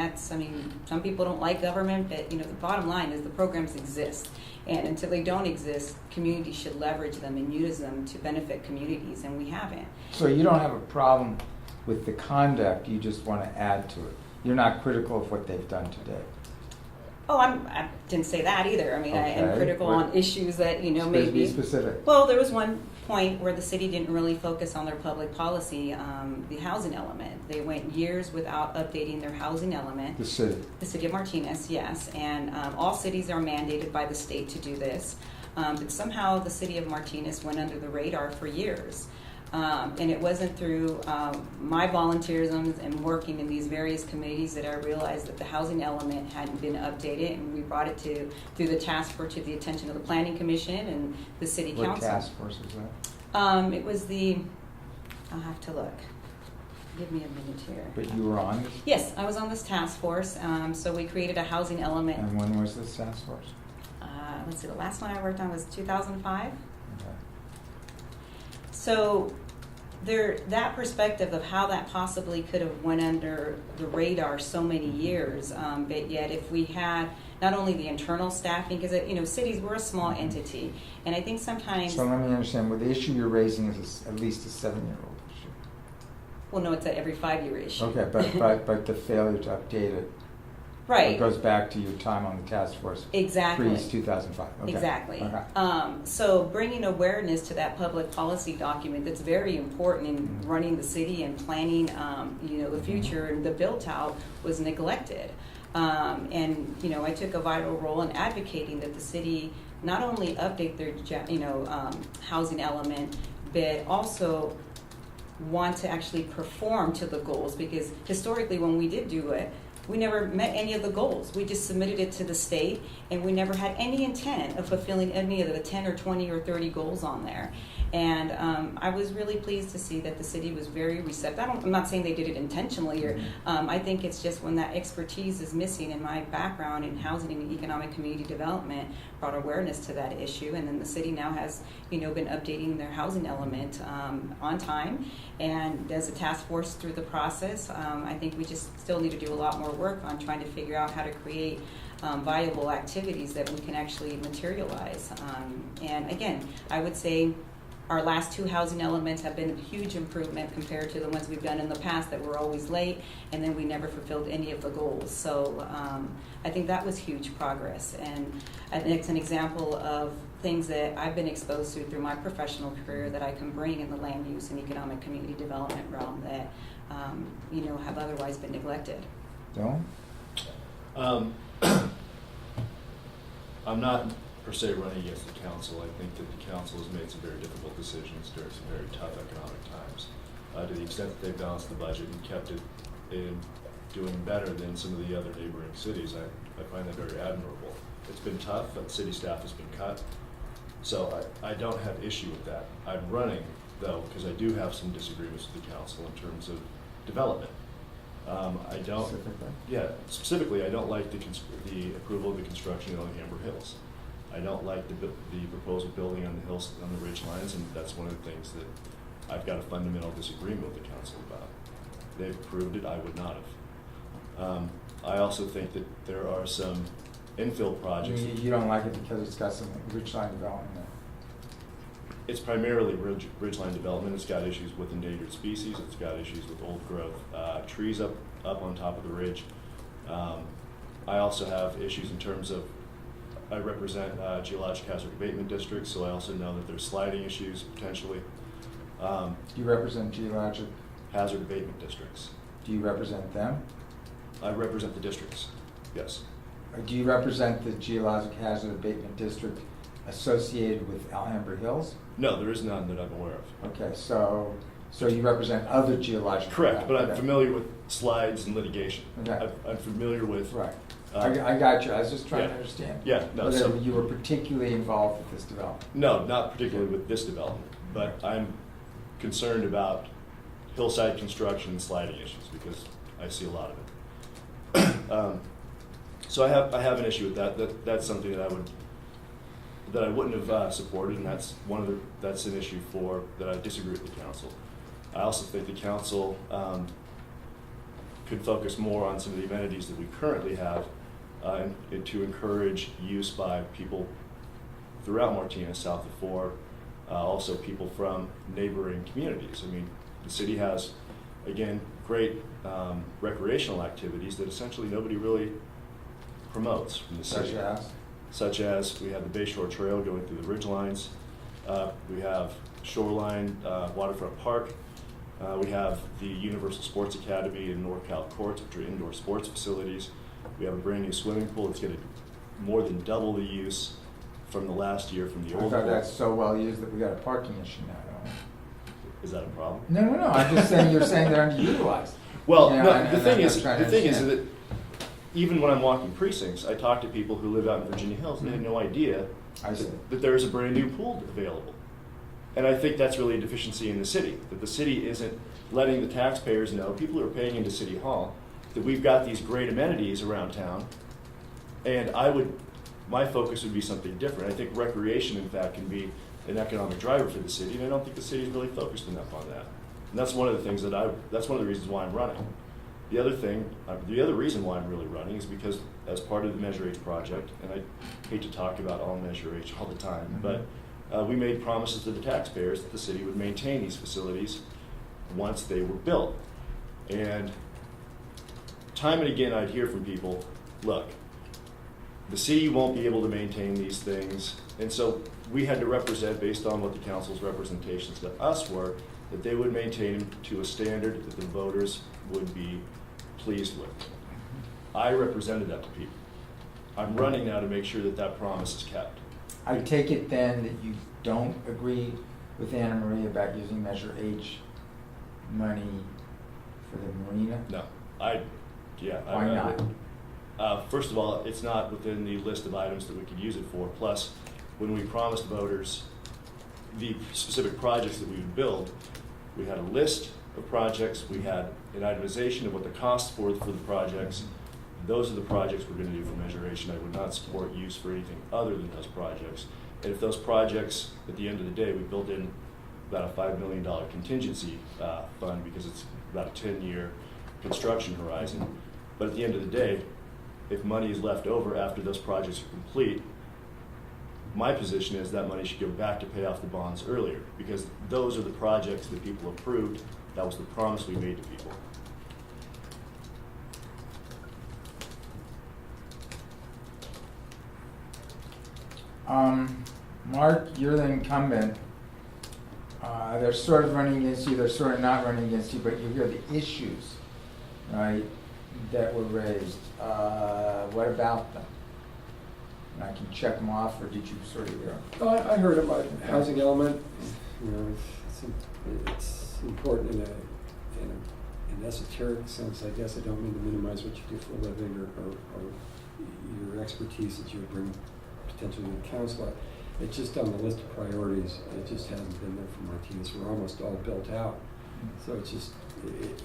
some people don't like government, but the bottom line is the programs exist. And until they don't exist, communities should leverage them and use them to benefit communities, and we haven't. So you don't have a problem with the conduct, you just want to add to it. You're not critical of what they've done today. Oh, I didn't say that either. I mean, I am Okay. critical on issues that, maybe. Be specific. Well, there was one point where the city didn't really focus on their public policy, the housing element. They went years without updating their housing element. The city. The city of Martinez, yes. And all cities are mandated by the state to do this. But somehow the city of Martinez went under the radar for years. And it wasn't through my volunteerism and working in these various committees that I realized that the housing element hadn't been updated, and we brought it through the task force to the attention of the Planning Commission and the City Council. What task force was that? It was I'll have to look. Give me a minute here. But you were on this? Yes, I was on this task force. So we created a housing element. And when was this task force? Let's see, the last one I worked on was 2005. Okay. So that perspective of how that possibly could have went under the radar so many years, but yet if we had not only the internal staffing, because cities, we're a small entity, and I think sometimes. So let me understand. Well, the issue you're raising is at least a 7-year-old issue. Well, no, it's an every 5-year issue. Okay, but the failure to update it. Right. It goes back to your time on the task force. Exactly. Pre-2005. Okay. Exactly. Okay. So bringing awareness to that public policy document that's very important in running the city and planning, the future and the built out was neglected. And I took a vital role in advocating that the city not only update their, housing element, but also want to actually perform to the goals, because historically when we did do it, we never met any of the goals. We just submitted it to the state, and we never had any intent of fulfilling any of the 10 or 20 or 30 goals on there. And I was really pleased to see that the city was very receptive. I'm not saying they did it intentionally, or I think it's just when that expertise is missing, in my background in housing and economic community development brought awareness to that issue. And then the city now has, been updating their housing element on time, and as a task force through the process. I think we just still need to do a lot more work on trying to figure out how to create viable activities that we can actually materialize. And again, I would say our last 2 housing elements have been a huge improvement compared to the ones we've done in the past that were always late, and then we never fulfilled any of the goals. So I think that was huge progress, and I think it's an example of things that I've been exposed to through my professional career that I can bring in the land use and economic community development realm that have otherwise been neglected. Don't? I'm not per se running against the council. I think that the council has made some very difficult decisions during some very tough economic times. To the extent that they balanced the budget and kept it in doing better than some of the other neighboring cities, I find that very admirable. It's been tough, but city staff has been cut. So I don't have issue with that. I'm running, though, because I do have some disagreements with the council in terms of development. I don't. Specifically? Yeah, specifically, I don't like the approval of the construction on the Amber Hills. I don't like the proposed building on the hills, on the ridge lines, and that's one of the things that I've got a fundamental disagreement with the council about. They've approved it, I would not have. I also think that there are some infill projects. You don't like it because it's got some ridgeline development there. It's primarily ridgeline development. It's got issues with endangered species. It's got issues with old growth trees up on top of the ridge. I also have issues in terms of, I represent geologic hazard abatement districts, so I also know that there's sliding issues potentially. You represent geologic. Hazard abatement districts. Do you represent them? I represent the districts, yes. Or do you represent the geologic hazard abatement district associated with Alhambra Hills? No, there is none that I'm aware of. Okay, so you represent other geologic. Correct, but I'm okay. familiar with slides and litigation. Okay. I'm familiar with. Right. I got you. I was just trying yeah. to understand. Yeah, no. Whether So, you were particularly involved with this development. no, not particularly with this development, but I'm concerned about hillside construction and sliding issues because I see a lot of it. So I have an issue with that. That's something that that I wouldn't have supported, and that's an issue that I disagree with the council. I also think the council could focus more on some of the amenities that we currently have and to encourage use by people throughout Martinez, south of 4, also people from neighboring communities. I mean, the city has, again, great recreational activities that essentially nobody really promotes from the city. Such as we have the Bayshore Trail going through the ridgelines. We have Shoreline Waterfront Park. We have the Universal Sports Academy and NorCal Courts, which are indoor sports facilities. We have a brand new swimming pool that's going to more than double the use from the last year from the old I thought pool. that's so well used that we got a parking issue now, don't we? Is that a problem? No. I'm just saying, you're saying they're underutilized. Well, Yeah, no, and the thing I'm is trying to understand. that even when I'm walking precincts, I talk to people who live out in Virginia Hills, and they had no idea I see. that there is a brand new pool available. And I think that's really a deficiency in the city, that the city isn't letting the taxpayers know, people who are paying into City Hall, that we've got these great amenities around town. And my focus would be something different. I think recreation, in fact, can be an economic driver for the city, and I don't think the city's really focused enough on that. And that's one of the things that's one of the reasons why I'm running. The other reason why I'm really running is because as part of the Measure H project, and I hate to talk about all Measure H all the time, but we made promises to the taxpayers that the city would maintain these facilities once they were built. And time and again I'd hear from people, look, the city won't be able to maintain these things, and so we had to represent, based on what the council's representations to us were, that they would maintain them to a standard that the voters would be pleased with. I represented that to people. I'm running now to make sure that that promise is kept. I take it then that you don't agree with Anna Marie about using Measure H money for the marina? No, Why not? First of all, it's not within the list of items that we could use it for. Plus, when we promised voters the specific projects that we would build, we had a list of projects, we had an itemization of what the costs were for the projects. Those are the projects we're going to do for Measure H, and I would not support use for anything other than those projects. And if those projects, at the end of the day, we built in about a $5 million contingency fund because it's about a 10-year construction horizon. But at the end of the day, if money is left over after those projects are complete, my position is that money should go back to pay off the bonds earlier, because those are the projects that people approved. That was the promise we made to people. Mark, you're the incumbent. They're sort of running against you, they're sort of not running against you, but you hear the issues, right, that were raised. What about them? And I can check them off, or did you sort of hear them? Oh, I heard about housing element. You know, it's important in an esoteric sense. I guess I don't mean to minimize what you do for a living or your expertise that you would bring potentially to the council. It's just on the list of priorities. It just hasn't been there for Martinez. We're almost all built out. So it's just,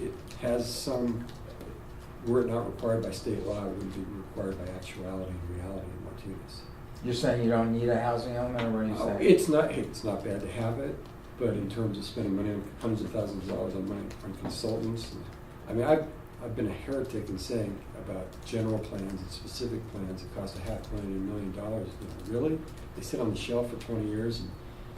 it has some, were it not required by state law, it would be required by actuality and reality in Martinez. You're saying you don't need a housing element, or what are you saying? It's not bad to have it, but in terms of spending money on hundreds of thousands of dollars on money on consultants, I mean, I've been a heretic in saying about general plans and specific plans that cost $500,000 and $1 million. You know, really? They sit on the shelf for 20 years,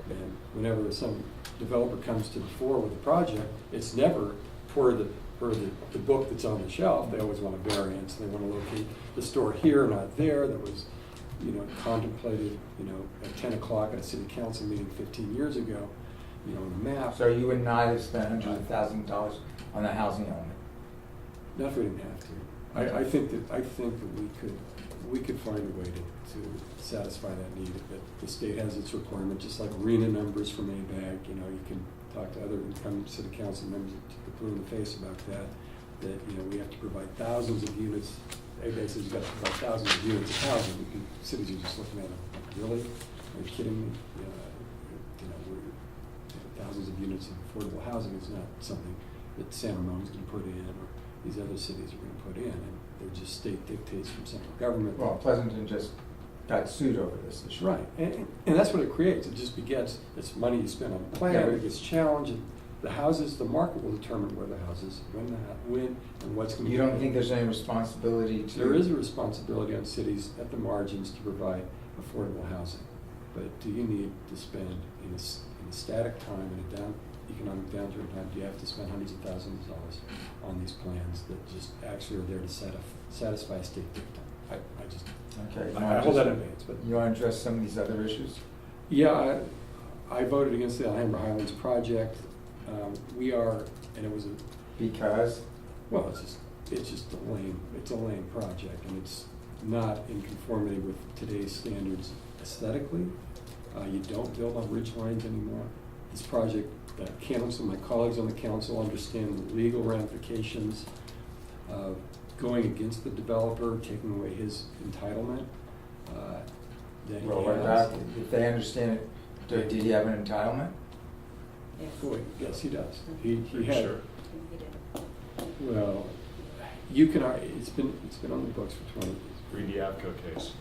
and whenever some developer comes to the fore with a project, it's never per the book that's on the shelf. They always want a variance. They want to locate the store here, not there. That was, you know, contemplated, you know, at 10 o'clock at a city council meeting 15 years ago, you know, on the map. So you would not have spent hundreds of thousands of dollars on the housing element? Not if we didn't have to. I think that we could find a way to satisfy that need. That the state has its requirement, just like arena numbers from ABAG. You know, you can talk to other incumbent city council members to put in the face about that. That, you know, we have to provide thousands of units. ABAG says you've got to provide thousands of units of housing. Cities are just looking at them like, really? Are you kidding me? You know, thousands of units of affordable housing is not something that San Ramon's going to put in, or these other cities are going to put in, and they're just state dictates from central government. Well, Pleasanton just got sued over this issue. Right, and that's what it creates. It just begets, it's money you spend on the plan, Yeah, but- it gets challenged. The houses, the market will determine where the houses, when, and what's going to be. You don't think there's any responsibility to? There is a responsibility on cities at the margins to provide affordable housing. But do you need to spend, in a static time, in a economic downturn time, do you have to spend hundreds of thousands of dollars on these plans that just actually are there to satisfy a state dictum? I just, Okay. you I wanna hold just- that in advance, but. You want to address some of these other issues? Yeah, I voted against the Alhambra Highlands project. We are, and it was Because? well, it's just a lame project, and it's not in conformity with today's standards aesthetically. You don't build on ridge lines anymore. This project, council, my colleagues on the council understand the legal ramifications of going against the developer, taking away his entitlement that he Well, what has. about, if they understand it, did he have an entitlement? Yes. Boy, yes, he does. He Pretty had. sure. He did. Well, you can. It's been on the books for 20 years. Read the Avco case.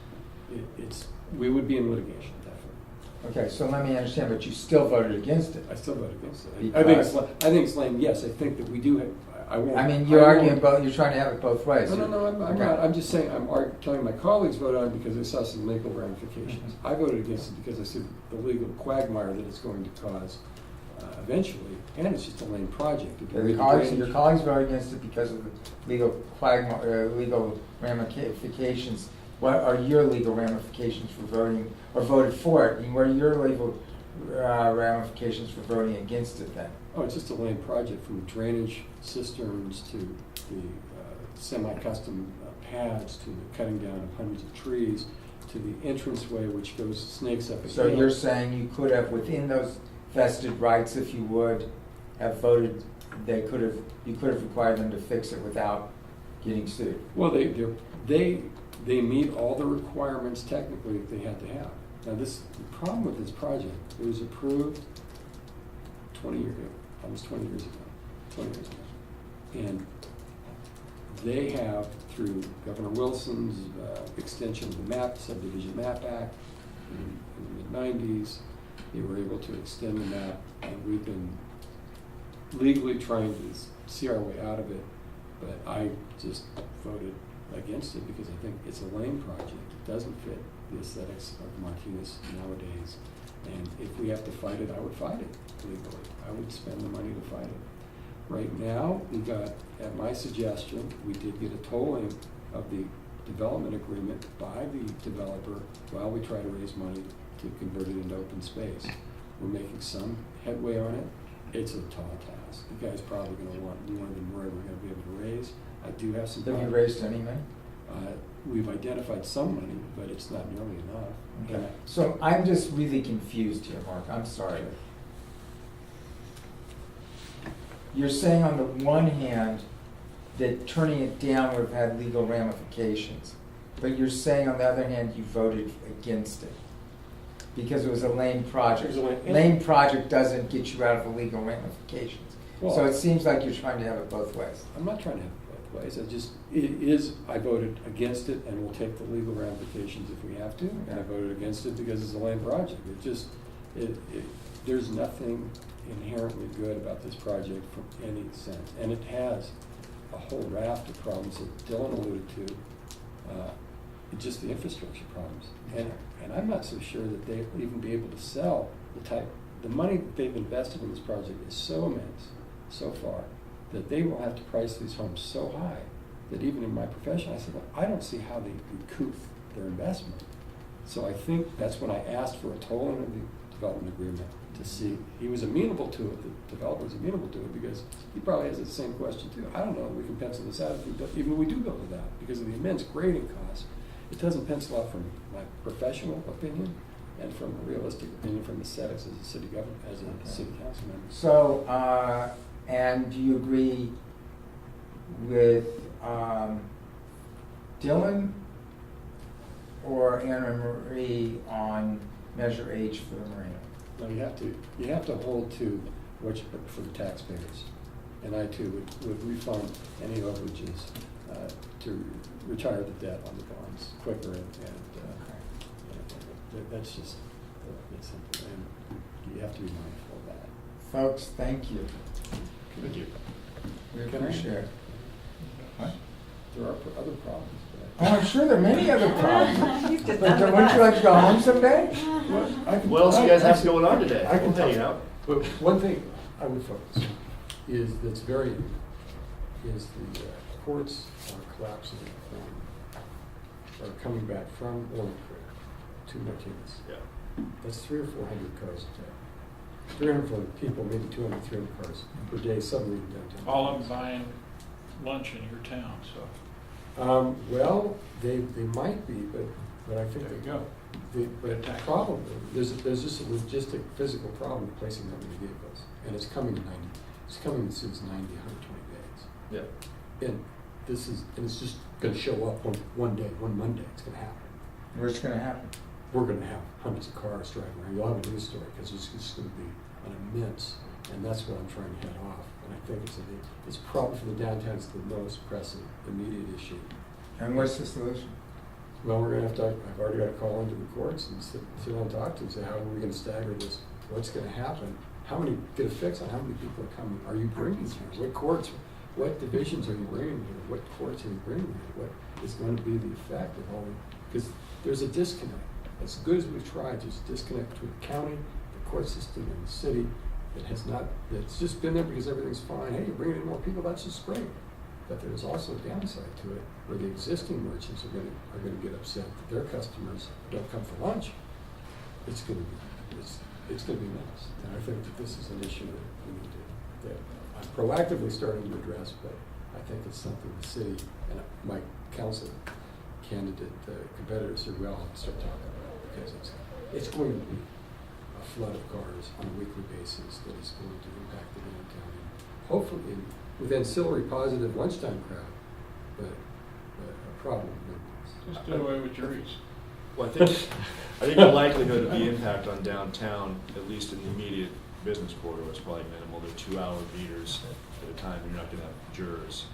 We would be in litigation, definitely. Okay, so let me understand, but you still voted against it? I still vote against it. Because- I think it's lame. Yes, I think that we do have. I won't. I mean, you're I won't- arguing both, you're trying to have it both ways. No, I'm Okay. not. I'm just saying, telling my colleagues vote on it because they saw some legal ramifications. Mhm. I voted against it because I see the legal quagmire that it's going to cause eventually, and it's just a lame project. It can Your make colleagues, drainage- your colleagues voted against it because of the legal ramifications. What are your legal ramifications for voting, or voted for it? And what are your legal ramifications for voting against it then? Oh, it's just a lame project, from the drainage cisterns to the semi-custom pads, to the cutting down of hundreds of trees, to the entranceway which goes, snakes up a So hill. you're saying you could have, within those vested rights, if you would, have voted, you could have required them to fix it without getting sued? Well, they meet all the requirements technically that they had to have. Now, the problem with this project, it was approved 20 years ago, almost 20 years ago, and they have, through Governor Wilson's extension of the Subdivision Map Act in the mid-90s, they were able to extend the map, and we've been legally trying to see our way out of it, but I just voted against it because I think it's a lame project. It doesn't fit the aesthetics of Martinez nowadays, and if we have to fight it, I would fight it legally. I would spend the money to fight it. Right now, we got, at my suggestion, we did get a tolling of the development agreement by the developer while we try to raise money to convert it into open space. We're making some headway on it. It's a tall task. You guys probably going to want more than we're ever going to be able to raise. I do have some. Have you raised any money? We've identified some money, but it's not nearly enough. Okay. And So I'm just really confused here, Mark. I'm sorry. You're saying on the one hand that turning it down would have had legal ramifications, but you're saying on the other hand you voted against it because it was a lame project. It was a lame- Lame project doesn't get you out of the legal ramifications. Well- So it seems like you're trying to have it both ways. I'm not trying to have it both ways. I voted against it, and we'll take the legal ramifications if we have to. And I voted against it because it's a lame project. There's nothing inherently good about this project from any sense. And it has a whole raft of problems that Dylan alluded to, just the infrastructure problems. And I'm not so sure that they'll even be able to sell the money that they've invested in this project is so immense, so far, that they will have to price these homes so high that even in my profession, I said, well, I don't see how they recoup their investment. So I think that's when I asked for a tolling of the development agreement to see. He was amenable to it, the developer was amenable to it, because he probably has the same question too. I don't know if we can pencil this out, even if we do go with that, because of the immense grading costs. It doesn't pencil out from my professional opinion and from a realistic opinion from aesthetics as a city government, as a city council member. So, and do you agree with Dylan or Anna Marie on Measure H for the marina? No, you have to hold to what you put for the taxpayers. And I too would refund any overages to retire the debt on the bonds quicker and that's just, it's simple, and you have to be mindful of that. Folks, thank you. Thank you. We Can I- appreciate it. What? There are other problems, Oh, I'm sure there are many other problems. You've just But done with wouldn't you us. like to go home someday? What else you guys have going on today? I can tell Hang you. out. But one thing I would focus on is that's very, is the courts are collapsing are coming back from Walnut to Martinez. Yeah. That's 300 or 400 cars a day. 340 people, maybe 200, 300 cars per day suddenly in downtown. All of them buying lunch in your town, so Well, they might be, but I think there you that go. But the problem, there's just a logistic, physical problem with placing that many vehicles, and it's coming in it's coming in since 90, 120 days. Yeah. And it's just gonna show up one day, one Monday, it's gonna happen. What's gonna happen? We're gonna have hundreds of cars driving around, you'll have a news story, because it's gonna be an immense, and that's what I'm trying to head off. And I think it's probably for the downtown, it's the most pressing, immediate issue. And what's the solution? Well, we're gonna have to, I've already got to call into the courts and sit down and talk to them, say, how are we gonna stagger this? What's gonna happen? How many, get a fix on how many people are coming, are you bringing here? What courts, what divisions are you bringing here? What courts are you bringing here? What is going to be the effect of all, because there's a disconnect. As good as we've tried, there's a disconnect between the county, the court system, and the city that has not, that's just been there because everything's fine. Hey, you're bringing in more people, that's just great. But there's also a downside to it, where the existing merchants are gonna get upset that their customers don't come for lunch. It's gonna be a mess. And I think that this is an issue that we need to, that I'm proactively starting to address, but I think it's something the city and my council candidate competitors here will have to start talking about, because it's going to be a flood of cars on a weekly basis that is going to impact the downtown. And hopefully, with ancillary positive lunchtime crowd, but a problem. Just do away with juries. Well, I think the likelihood of the impact on downtown, at least in the immediate business corridor, is probably minimal. They're 2-hour meters at a time. You're not going to have jurors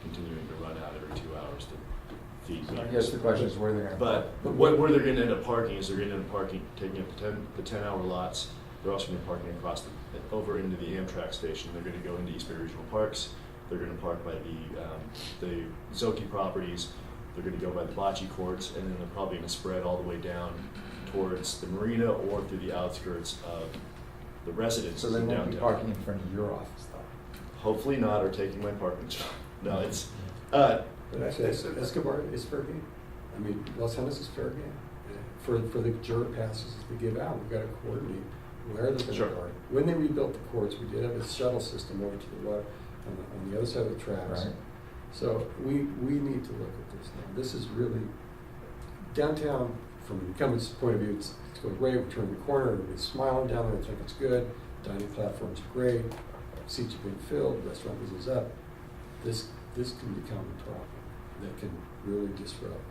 continuing to run out every 2 hours to feed I meters. guess the question is where they're gonna. But where they're going to end up parking is they're going to end up parking, taking up the 10-hour lots. They're also going to be parking across over into the Amtrak station. They're going to go into East Bay Regional Parks. They're going to park by the Zoki properties. They're going to go by the bocce courts, and then they're probably going to spread all the way down towards the marina or through the outskirts of the residences So they in won't downtown. be parking in front of your office, though. Hopefully not, or taking my parking spot. No, it's But actually, Escobar is fair game. I mean, Los Angeles is fair game. For the juror passes that they give out, we've got to coordinate where they're going Sure. to park. When they rebuilt the courts, we did have a shuttle system over to the left on the other side of the tracks. Right. So we need to look at this now. This is really downtown, from the incumbent's point of view, it's going great. We're turning the corner, everybody's smiling down there, they think it's good. Dining platforms are great, seats are being filled, restaurant business is up. This can become a problem that can really disrupt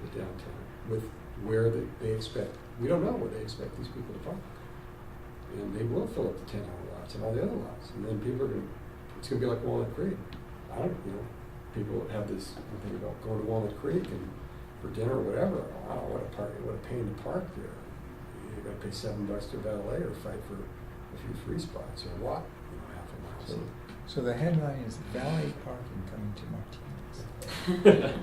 the downtown with where they expect. We don't know where they expect these people to park. And they will fill up the 10-hour lots and all the other lots. And then people are it's going to be like Walnut Creek. People have this thing about going to Walnut Creek and for dinner or whatever. Wow, what a pain to park there. You got to pay $7 to valet or fight for a few free spots or walk, half a mile. So the headline is valet parking coming to Martinez.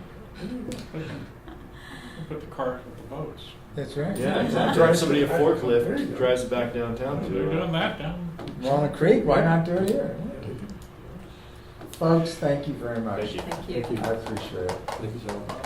Put the cars with the boats. That's right. yeah, exactly. Drive somebody a forklift, drives it back downtown to. They're doing that down. Walnut Creek, why not do it here? Folks, thank you very much. Thank you. Thank you. Thank you. I appreciate it. Thank you, gentlemen.